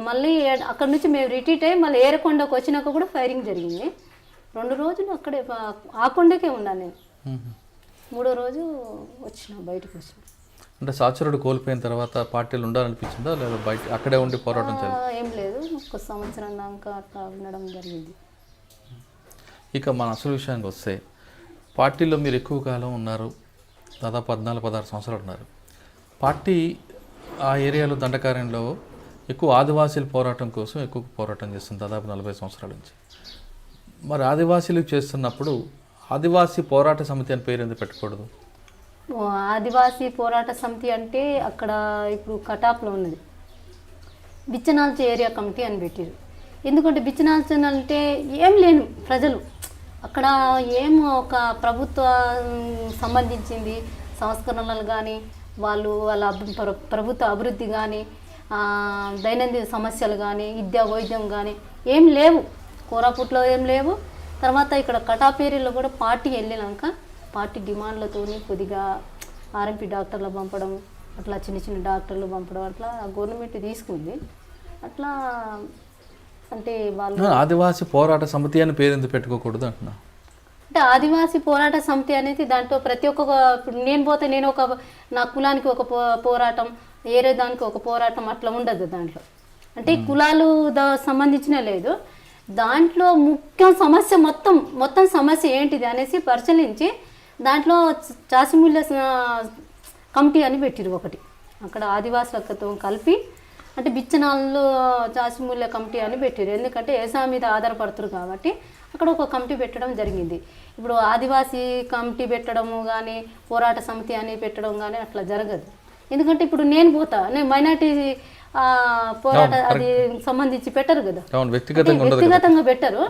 మళ్ళీ అక్కడ నుంచి మేము రిట్రీట్ అయ్యి మళ్ళీ ఏరకొండకు వచ్చినాక కూడా ఫైరింగ్ జరిగింది. 2 రోజులు అక్కడే ఆ కొండకే ఉన్నాను నేను. 3వ రోజు బయటకు వచ్చిన. అంటే సహచరుడు కోల్పోయిన తర్వాత పార్టీలు ఉండాలనిపించిందా లేదా బయట అక్కడే ఉండి పోరాటం చేయాలి? ఏం లేదు, 1 సంవత్సరం దాకా అట్లా ఉండడం జరిగింది. ఇక మన అసలు విషయానికి వస్తే పార్టీలో మీరు ఎక్కువ కాలం ఉన్నారు, దాదాపు 14-16 సంవత్సరాలు ఉన్నారు. పార్టీ ఆ ఏరియాలో దండకార్యంలో ఎక్కువ ఆదివాసీల పోరాటం కోసం ఎక్కువ పోరాటం చేస్తుంది దాదాపు 40 సంవత్సరాల నుంచి. మరి ఆదివాసీలు చేస్తున్నప్పుడు ఆదివాసీ పోరాట సమితి అని పేరు ఎందుకు పెట్టకూడదు? ఆదివాసీ పోరాట సమితి అంటే అక్కడ ఇప్పుడు కటాప్లో ఉన్నది బిచ్చనాల్చి ఏరియా కమిటీ అని పెట్టారు. ఎందుకంటే బిచ్చనాల్చి అంటే ఏం లేను ప్రజలు అక్కడ ఏం ఒక ప్రభుత్వం సంబంధించింది సంస్కరణలు కానీ వాళ్ళ ప్రభుత్వ అభివృద్ధి కానీ దైనందిన సమస్యలు కానీ విద్యా వైద్యం కానీ ఏం లేవు, కోరాపుట్లో ఏం లేవు. తర్వాత ఇక్కడ కటాప్ ఏరియాలో కూడా పార్టీ వెళ్ళినాక పార్టీ డిమాండ్లతో కొద్దిగా ఆర్ఎంపీ డాక్టర్లు పంపడం, అట్లా చిన్న చిన్న డాక్టర్లు పంపడం, అట్లా గవర్నమెంట్ తీసుకుంది. అట్లా అంటే వాళ్ళు ఆదివాసీ పోరాట సమితి అని పేరు ఎందుకు పెట్టుకోకూడదు అంటున్నా. అంటే ఆదివాసీ పోరాట సమితి అనేది దాంట్లో ప్రతి ఒక్క ఇప్పుడు నేను పోతే నేను ఒక నా కులానికి ఒక పోరాటం, వేరే దానికి ఒక పోరాటం అట్లా ఉండదు దాంట్లో. అంటే కులాలు సంబంధించిన లేదు, దాంట్లో ముఖ్యం సమస్య మొత్తం సమస్య ఏంటిది అనేసి పరిశీలించి దాంట్లో చాసిమూల్య కమిటీ అని పెట్టిరు ఒకటి. అక్కడ ఆదివాసులతో కలిపి అంటే బిచ్చనాళ్ళు చాసిమూల్య కమిటీ అని పెట్టారు. ఎందుకంటే వ్యవసాయం మీద ఆధారపడుతురు కాబట్టి అక్కడ ఒక కమిటీ పెట్టడం జరిగింది. ఇప్పుడు ఆదివాసీ కమిటీ పెట్టడము కానీ పోరాట సమితి అని పెట్టడం కానీ అట్లా జరగదు. ఎందుకంటే ఇప్పుడు నేను మైనార్టీ పోరాట అది సంబంధించి పెట్టరు కదా, వ్యక్తిగతంగా పెట్టరు.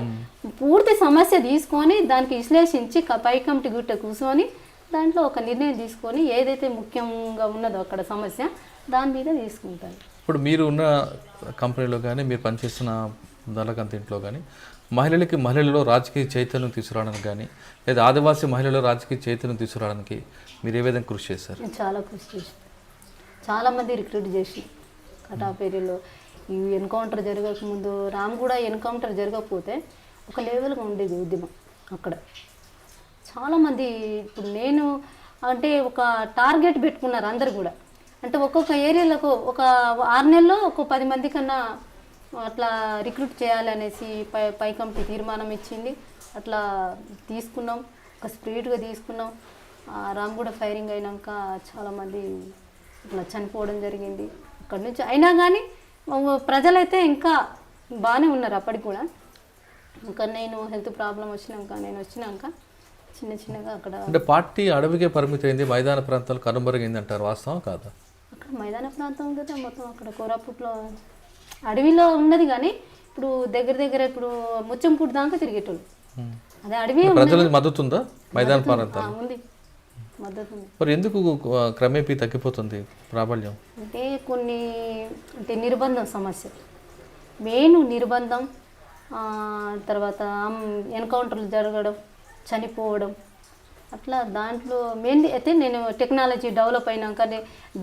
పూర్తి సమస్య తీసుకొని దానికి విశ్లేషించి పై కమిటీ గుట్ట కూర్చొని దాంట్లో ఒక నిర్ణయం తీసుకొని ఏదైతే ముఖ్యంగా ఉన్నదో అక్కడ సమస్య దాని మీద తీసుకుంటారు. ఇప్పుడు మీరు ఉన్న కంపెనీలో కానీ మీరు పనిచేస్తున్న దళకంతింట్లో కానీ మహిళలలో రాజకీయ చైతన్యం తీసుకురావడానికి కానీ లేదా ఆదివాసీ మహిళల్లో రాజకీయ చైతన్యం తీసుకురావడానికి మీరు ఏ విధంగా కృషి చేశారు? చాలా కృషి చేసి చాలామంది రిక్రూట్ చేసి కటాప్ ఏరియాలో ఈ ఎన్కౌంటర్ జరగకముందు రామగూడ ఎన్కౌంటర్ జరగకపోతే ఒక లెవెల్గా ఉండేది ఉద్యమం అక్కడ. చాలామంది ఇప్పుడు నేను అంటే ఒక టార్గెట్ పెట్టుకున్నారు అందరు కూడా. అంటే ఒక్కొక్క ఏరియాలకు ఒక 6 నెలల్లో ఒక 10 మంది కన్నా అట్లా రిక్రూట్ చేయాలి అనేసి పై కమిటీ తీర్మానం ఇచ్చింది. అట్లా తీసుకున్నాం, ఒక స్పీడ్గా తీసుకున్నాం. రామగూడ ఫైరింగ్ అయినాక చాలామంది ఇట్లా చనిపోవడం జరిగింది అక్కడి నుంచి. అయినా కానీ ప్రజలైతే ఇంకా బాగానే ఉన్నారు అప్పటికి కూడా. ఇంకా నేను హెల్త్ ప్రాబ్లం వచ్చినాక చిన్నగా అక్కడ అంటే పార్టీ అడవికే పరిమితి అయింది, మైదాన ప్రాంతాలు కనుమరుగైంది అంటారు, వాస్తవం కాదా? అక్కడ మైదాన ప్రాంతం కదా మొత్తం, అక్కడ కోరాపుట్లో అడవిలో ఉన్నది. కానీ ఇప్పుడు దగ్గర ఇప్పుడు ముచ్చంపూడి దాకా తిరిగేటోళ్ళు. అదే అడవి ప్రజలకు మద్దతు ఉందా మైదాన ప్రాంతాలు? ఉంది, మద్దతు ఉంది. మరి ఎందుకు క్రమేపీ తగ్గిపోతుంది ప్రాబల్యం? అంటే కొన్ని అంటే నిర్బంధం సమస్య, మెయిన్ నిర్బంధం. తర్వాత ఎన్కౌంటర్లు జరగడం, చనిపోవడం, అట్లా దాంట్లో మెయిన్ అయితే నేను టెక్నాలజీ డెవలప్ అయినాక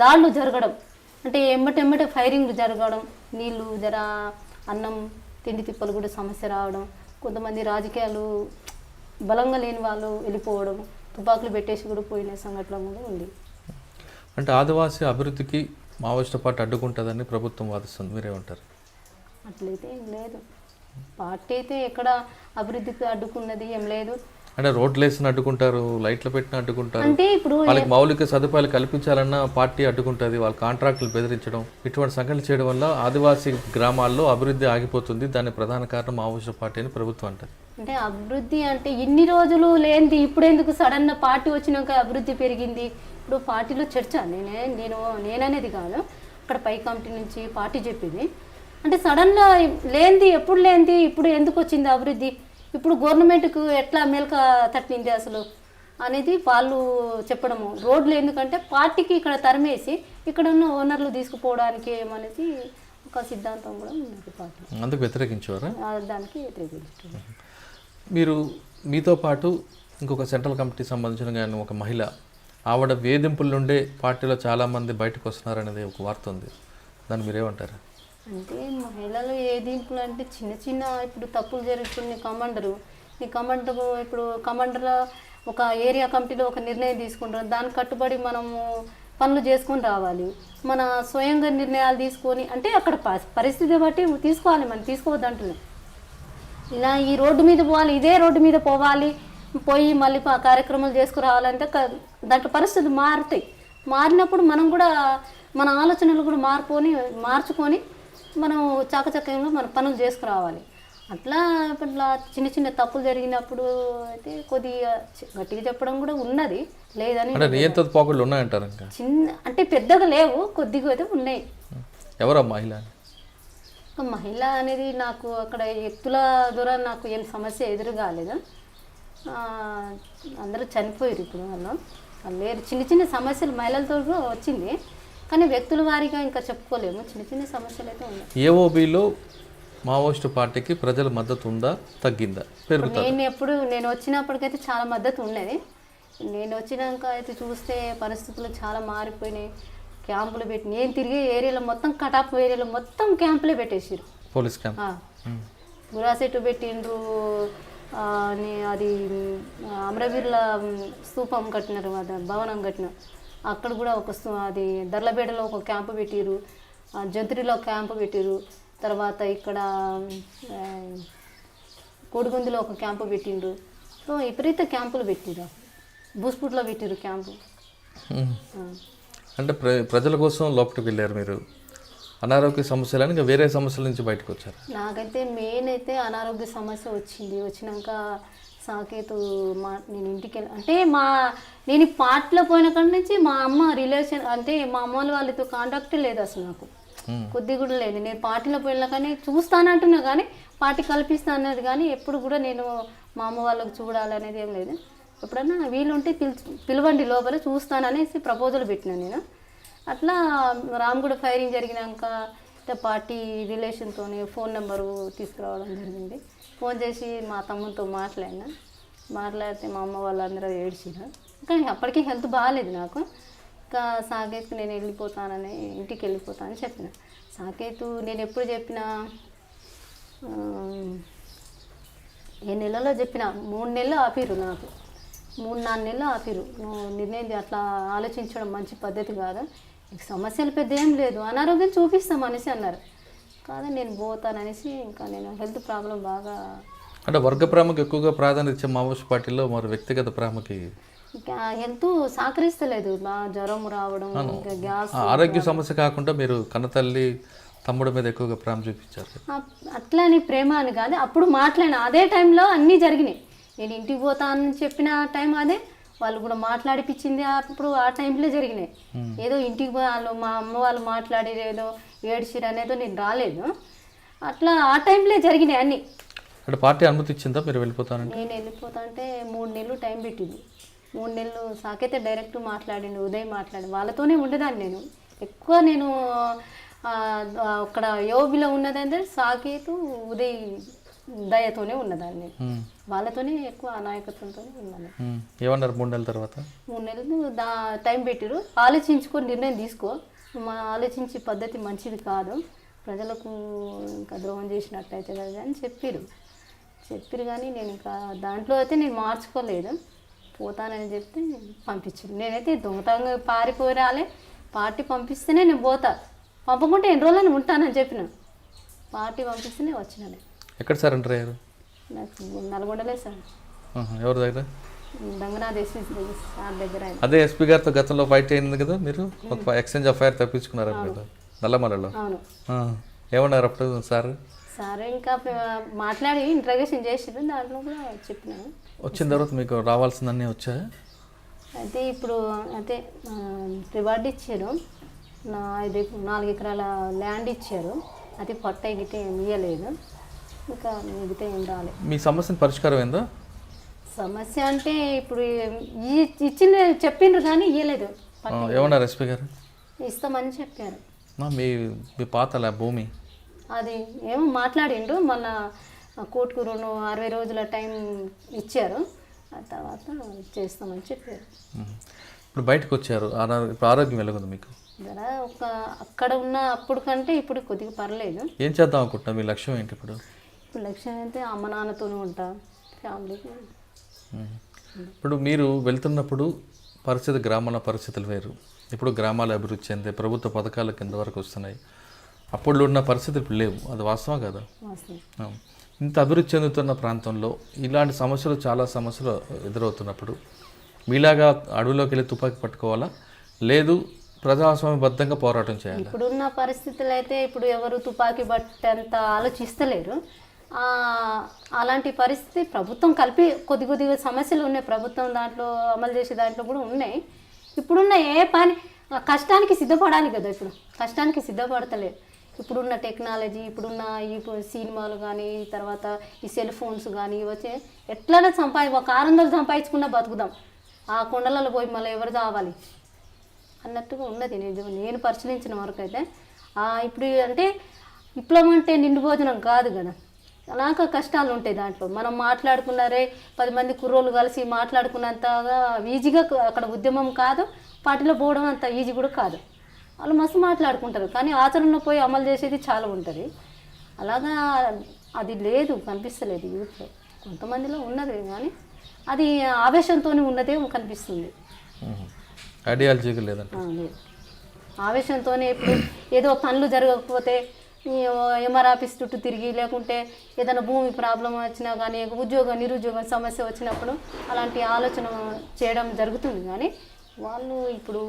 దాడులు జరగడం, అంటే ఎమ్మటెమ్మటే ఫైరింగ్లు జరగడం, నీళ్ళు అన్నం తిండి తిప్పలు కూడా సమస్య రావడం, కొంతమంది రాజకీయాలు బలంగా లేని వాళ్ళు వెళ్ళిపోవడం, తుపాకులు పెట్టేసి కూడా పోయిన సంఘటన కూడా ఉంది. అంటే ఆదివాసీ అభివృద్ధికి మావోయిస్టు పార్టీ అడ్డుకుంటుందని ప్రభుత్వం వాదిస్తుంది, మీరేమంటారు? అట్లయితే ఏం లేదు, పార్టీ అయితే ఎక్కడ అభివృద్ధికి అడ్డుకున్నది ఏం లేదు. అంటే రోడ్లు వేసిన అడ్డుకుంటారు, లైట్లు పెట్టిన అడ్డుకుంటారు, అంటే ఇప్పుడు వాళ్ళకి మౌలిక సదుపాయాలు కల్పించాలన్న పార్టీ అడ్డుకుంటుంది, వాళ్ళ కాంట్రాక్టులు బెదిరించడం, ఇటువంటి సంఘటనలు చేయడం వల్ల ఆదివాసీ గ్రామాల్లో అభివృద్ధి ఆగిపోతుంది. దాని ప్రధాన కారణం మావోయిస్టు పార్టీ అని ప్రభుత్వం అంటారు. అంటే అభివృద్ధి అంటే ఇన్ని రోజులు లేనిది ఇప్పుడు ఎందుకు సడన్ పార్టీ వచ్చినాక అభివృద్ధి పెరిగింది? ఇప్పుడు పార్టీలో చర్చ నేననేది కాదు, అక్కడ పై కమిటీ నుంచి పార్టీ చెప్పింది. అంటే సడన్గా లేనిది ఎప్పుడు లేనిది ఇప్పుడు ఎందుకు వచ్చింది అభివృద్ధి, ఇప్పుడు గవర్నమెంట్కు ఎట్లా మేల్క తట్టింది అసలు అనేది వాళ్ళు చెప్పడము. రోడ్లు ఎందుకంటే పార్టీకి ఇక్కడ తరిమేసి ఇక్కడ ఉన్న ఓనర్లు తీసుకుపోవడానికి ఏమనేది ఒక సిద్ధాంతం కూడా ఉంది పార్టీ. అందుకు వ్యతిరేకించేవారా? దానికి వ్యతిరేకించారు. మీరు మీతో పాటు ఇంకొక సెంట్రల్ కమిటీకి సంబంధించిన కానీ ఒక మహిళ, ఆవిడ వేధింపుల నుండే పార్టీలో చాలామంది బయటకు వస్తున్నారనేది ఒక వార్త ఉంది, దాన్ని మీరేమంటారు? అంటే మహిళలు ఏదింపులు అంటే చిన్న ఇప్పుడు తప్పులు జరుగుతున్న కమాండరు ఇప్పుడు కమాండర్ ఒక ఏరియా కమిటీలో ఒక నిర్ణయం తీసుకుంటారు, దానికి కట్టుబడి మనము పనులు చేసుకొని రావాలి. మన స్వయంగా నిర్ణయాలు తీసుకొని అంటే అక్కడ పరిస్థితి బట్టి తీసుకోవాలి, మనం తీసుకోవద్దు అంటున్నాం. ఇలా ఈ రోడ్డు మీద పోవాలి, ఇదే రోడ్డు మీద పోయి మళ్ళీ కార్యక్రమాలు చేసుకురావాలంటే దాంట్లో పరిస్థితులు మారుతాయి. మారినప్పుడు మనం కూడా మన ఆలోచనలు కూడా మార్చుకొని మనం చాకచక్యంగా మన పనులు చేసుకురావాలి. అట్లా ఇట్లా చిన్న చిన్న తప్పులు జరిగినప్పుడు అయితే కొద్దిగా గట్టిగా చెప్పడం కూడా ఉన్నది, లేదని అంటే నియంత్రణ పోకళ్ళు ఉన్నాయంటారు ఇంకా? చిన్న అంటే పెద్దగా లేవు, కొద్దిగా అయితే ఉన్నాయి. ఎవరా మహిళ? ఒక మహిళ అనేది నాకు అక్కడ వ్యక్తుల ద్వారా నాకు ఏం సమస్య ఎదురు కాలేదు. అందరూ చనిపోయారు ఇప్పుడు వాళ్ళు లేరు. చిన్న చిన్న సమస్యలు మహిళలతో కూడా వచ్చింది, కానీ వ్యక్తుల వారీగా ఇంకా చెప్పుకోలేము. చిన్న చిన్న సమస్యలు అయితే ఉన్నాయి. ఏఓబిలో మావోయిస్టు పార్టీకి ప్రజల మద్దతు ఉందా, తగ్గిందా, పెరుగుతుంది? నేను వచ్చినప్పటికైతే చాలా మద్దతు ఉండేది. నేను వచ్చినాక అయితే చూస్తే పరిస్థితులు చాలా మారిపోయినాయి. క్యాంపులు పెట్టి నేను తిరిగే ఏరియాలో మొత్తం కటాప్ ఏరియాలో మొత్తం క్యాంపులే పెట్టేసారు. పోలీస్ క్యాంప్ గురాసెట్టు పెట్టిండ్రు. అది అమరవీరుల స్తూపం కట్టినారు, భవనం కట్టిన అక్కడ కూడా అది దర్లబేడలో ఒక క్యాంపు పెట్టిరు, జంతురిలో క్యాంపు పెట్టిరు. తర్వాత ఇక్కడ కోడిగుందులో ఒక క్యాంపు పెట్టిండ్రు. సో విపరీత క్యాంపులు పెట్టిరు. బూస్పూట్లో పెట్టిరు క్యాంపు. అంటే ప్రజల కోసం లోపలికి వెళ్ళారు మీరు. అనారోగ్య సమస్యలని ఇంకా వేరే సమస్యల నుంచి బయటకు వచ్చారు? నాకైతే మెయిన్ అయితే అనారోగ్య సమస్య వచ్చింది. వచ్చినాక సాకేతు నేను ఇంటికి వెళ్ళి అంటే నేను ఈ పార్టీలో పోయిన కాడి నుంచి మా అమ్మ రిలేషన్ అంటే మా అమ్మ వాళ్ళతో కాంటాక్ట్ లేదు అసలు నాకు, కొద్ది కూడా లేదు. నేను పార్టీలో పోయినా కానీ చూస్తానంటున్నా కానీ పార్టీ కల్పిస్తానది కానీ ఎప్పుడు కూడా నేను మా అమ్మ వాళ్ళకి చూడాలనేది ఏం లేదు. ఎప్పుడన్నా వీలుంటే పిలవండి లోపల చూస్తాననేసి ప్రపోజల్ పెట్టినా నేను. అట్లా రామగూడ ఫైరింగ్ జరిగినాక పార్టీ రిలేషన్తో ఫోన్ నెంబరు తీసుకురావడం జరిగింది. ఫోన్ చేసి మా తమ్ముతో మాట్లాడితే మా అమ్మ వాళ్ళందరూ ఏడ్చినారు. కానీ అప్పటికీ హెల్త్ బాగాలేదు నాకు. ఇంకా సాకేత్కి నేను వెళ్ళిపోతానని ఇంటికి వెళ్ళిపోతానని చెప్పిన. సాకేతు నేను ఎప్పుడు చెప్పినా ఏ నెలలో చెప్పిన 3 నెలలు ఆపిరు నాకు, 3-4 నెలలు ఆపిరు. నువ్వు నిర్ణయం అట్లా ఆలోచించడం మంచి పద్ధతి కాదు, నీకు సమస్యలు పెద్ద ఏం లేదు, అనారోగ్యం చూపిస్తాం అనేసి అన్నారు. కాదు నేను పోతాననేసి ఇంకా నేను హెల్త్ ప్రాబ్లం బాగా అంటే వర్గ ప్రేమకు ఎక్కువగా ప్రాధాన్యత ఇచ్చే మావోయిస్ట్ పార్టీలో మరి వ్యక్తిగత ప్రేమకి హెల్త్ సహకరిస్తలేదు. జ్వరం రావడం, ఇంకా గ్యాస్, ఆరోగ్య సమస్య కాకుండా మీరు కన్నతల్లి తమ్ముడు మీద ఎక్కువగా ప్రేమ చూపించారు. అట్లా అని ప్రేమ అని కాదు, అప్పుడు మాట్లాడిన అదే టైంలో అన్నీ జరిగినాయి. నేను ఇంటికి పోతానని చెప్పిన టైం అదే, వాళ్ళు కూడా మాట్లాడిపించింది అప్పుడు ఆ టైంలో జరిగినాయి. ఏదో ఇంటికి వాళ్ళు మా అమ్మ వాళ్ళు మాట్లాడి ఏదో ఏడ్చిరు అనేదో నేను రాలేదు. అట్లా ఆ టైంలో జరిగినాయి అన్నీ. అంటే పార్టీ అనుమతి ఇచ్చిందా మీరు వెళ్ళిపోతానంటే? నేను వెళ్ళిపోతా అంటే 3 నెలలు టైం పెట్టింది. 3 నెలలు సాకైతే డైరెక్ట్ మాట్లాడిండు, ఉదయం మాట్లాడి వాళ్ళతోనే ఉండేదాన్ని నేను ఎక్కువ. నేను అక్కడ యోగిలో ఉన్నదంటే సాకేతు ఉదయ్ దయతోనే ఉన్నదాన్ని, వాళ్ళతోనే ఎక్కువ నాయకత్వంతో ఉన్నాను. ఏమన్నారు 3 నెలల తర్వాత? 3 నెలలు టైం పెట్టిరు. ఆలోచించుకొని నిర్ణయం తీసుకో, ఆలోచించే పద్ధతి మంచిది కాదు, ప్రజలకు ఇంకా ద్రోహం చేసినట్టయితే కదా అని చెప్పిరు కానీ నేను ఇంకా దాంట్లో అయితే నేను మార్చుకోలేదు. పోతానని చెప్తే పంపించారు. నేనైతే దొంగతనంగా పారిపోయి రాలే, పార్టీ పంపిస్తేనే నేను పోతా, పంపకుంటే ఎన్ని రోజులని ఉంటానని చెప్పిన. పార్టీ పంపిస్తేనే వచ్చినాను. ఎక్కడ సార్ ఎంటర్ అయ్యారు? నాకు నల్గొండలే సార్. ఎవరి దగ్గర? దంగనాథ్ ఎస్పీ సార్ దగ్గర. అదే ఎస్పీ గారితో గతంలో ఫైట్ అయింది కదా మీరు, ఎక్స్చేంజ్ ఆఫ్ ఫైర్ తప్పించుకున్నారు మీరు నల్లమలలో. అవును. ఏమన్నారు అప్పుడు సార్? సార్ ఇంకా మాట్లాడి ఇంట్రగేషన్ చేసిరు, దాంట్లో కూడా చెప్పినాను. వచ్చిన తర్వాత మీకు రావాల్సిందన్నీ వచ్చాయి. అయితే ఇప్పుడు అయితే రివార్డు ఇచ్చారు, 4 ఎకరాల ల్యాండ్ ఇచ్చారు, అది పట్ట గిట్ట ఏం ఇవ్వలేదు, ఇంకా మిగతా ఏం రాలేదు. మీ సమస్యను పరిష్కారం ఏందో? సమస్య అంటే ఇప్పుడు ఇచ్చిన చెప్పిండ్రు కానీ ఇవ్వలేదు. ఏమన్నారు ఎస్పీ గారు? ఇస్తామని చెప్పారు. మీ పాత భూమి అది ఏమో మాట్లాడిండు, మళ్ళా కోర్టుకు 60 రోజుల టైం ఇచ్చారు, ఆ తర్వాత చేస్తామని చెప్పారు. ఇప్పుడు బయటకు వచ్చారు, ఇప్పుడు ఆరోగ్యం ఎలాగుంది మీకు? అక్కడ ఉన్న అప్పుడు కంటే ఇప్పుడు కొద్దిగా పర్లేదు. ఏం చేద్దాం అనుకుంటున్నా, మీ లక్ష్యం ఏంటి ఇప్పుడు? ఇప్పుడు లక్ష్యం అయితే అమ్మ నాన్నతోనే ఉంటా, ఫ్యామిలీకి. ఇప్పుడు మీరు వెళ్తున్నప్పుడు పరిస్థితి, గ్రామాల పరిస్థితులు వేరు, ఇప్పుడు గ్రామాల అభివృద్ధి చెందే ప్రభుత్వ పథకాల కింద వరకు వస్తున్నాయి. అప్పుడు ఉన్న పరిస్థితులు ఇప్పుడు లేవు, అది వాస్తవం కదా? ఇంత అభివృద్ధి చెందుతున్న ప్రాంతంలో ఇలాంటి సమస్యలు, చాలా సమస్యలు ఎదురవుతున్నప్పుడు మీలాగా అడవిలోకి వెళ్ళి తుపాకీ పట్టుకోవాలా, లేదు ప్రజాస్వామ్యబద్ధంగా పోరాటం చేయాలి? ఇప్పుడున్న పరిస్థితులు అయితే ఇప్పుడు ఎవరు తుపాకీ పట్టేంత ఆలోచిస్తలేరు. అలాంటి పరిస్థితి ప్రభుత్వం కలిపి కొద్దిగా సమస్యలు ఉన్నాయి, ప్రభుత్వం దాంట్లో అమలు చేసే దాంట్లో కూడా ఉన్నాయి. ఇప్పుడున్న ఏ పని కష్టానికి సిద్ధపడాలి కదా, ఇప్పుడు కష్టానికి సిద్ధపడతలేదు. ఇప్పుడున్న టెక్నాలజీ, ఇప్పుడున్న ఈ సినిమాలు కానీ, తర్వాత ఈ సెల్ ఫోన్స్ కానీ వచ్చే ఎట్లనే ఒక 600 సంపాదించుకున్నా బతుకుదాం, ఆ కొండలలో పోయి మళ్ళీ ఎవరు కావాలి అన్నట్టుగా ఉన్నది. నేను పరిశీలించిన వరకు అయితే ఇప్పుడు అంటే విప్లవం అంటే నిండు భోజనం కాదు కదా, అలాగ కష్టాలు ఉంటాయి దాంట్లో. మనం మాట్లాడుకున్నారే 10 మంది కుర్రోళ్ళు కలిసి మాట్లాడుకున్నంతగా ఈజీగా అక్కడ ఉద్యమం కాదు, పార్టీలో పోవడం అంత ఈజీ కూడా కాదు. వాళ్ళు మస్తు మాట్లాడుకుంటారు, కానీ ఆచరణలో పోయి అమలు చేసేది చాలా ఉంటుంది. అలాగా అది లేదు, కనిపిస్తలేదు యూత్లో. కొంతమందిలో ఉన్నది కానీ అది ఆవేశంతో ఉన్నదే కనిపిస్తుంది, ఐడియాలజీగా లేదంట. లేదు, ఆవేశంతోనే. ఇప్పుడు ఏదో పనులు జరగకపోతే ఎంఆర్ ఆఫీస్ చుట్టూ తిరిగి, లేకుంటే ఏదైనా భూమి ప్రాబ్లం వచ్చినా కానీ, నిరుద్యోగం సమస్య వచ్చినప్పుడు అలాంటి ఆలోచన చేయడం జరుగుతుంది. కానీ వాళ్ళు ఇప్పుడు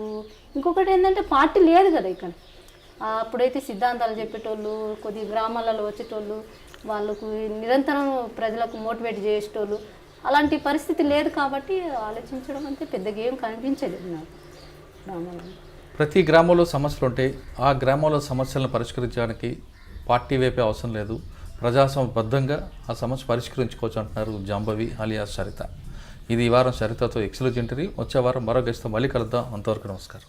ఇంకొకటి ఏంటంటే పార్టీ లేదు కదా ఇక్కడ. అప్పుడైతే సిద్ధాంతాలు చెప్పేటోళ్ళు, కొద్ది గ్రామాలలో వచ్చేటోళ్ళు, వాళ్ళకు నిరంతరం ప్రజలకు మోటివేట్ చేసేటోళ్ళు, అలాంటి పరిస్థితి లేదు. కాబట్టి ఆలోచించడం అంటే పెద్దగా ఏం కనిపించలేదు నాకు గ్రామాలలో. ప్రతి గ్రామంలో సమస్యలు ఉంటాయి, ఆ గ్రామంలో సమస్యలను పరిష్కరించడానికి పార్టీ వైపే అవసరం లేదు, ప్రజాస్వామ్యబద్ధంగా ఆ సమస్య పరిష్కరించుకోవచ్చు అంటున్నారు జాంబవి అలియాస్ సరిత. ఇది ఈ వారం సరితతో ఎక్స్క్లూజివ్ ఇంటర్వ్యూ. వచ్చే వారం మరో గెస్ట్తో మళ్ళీ కలుద్దాం. అంతవరకు నమస్కారం.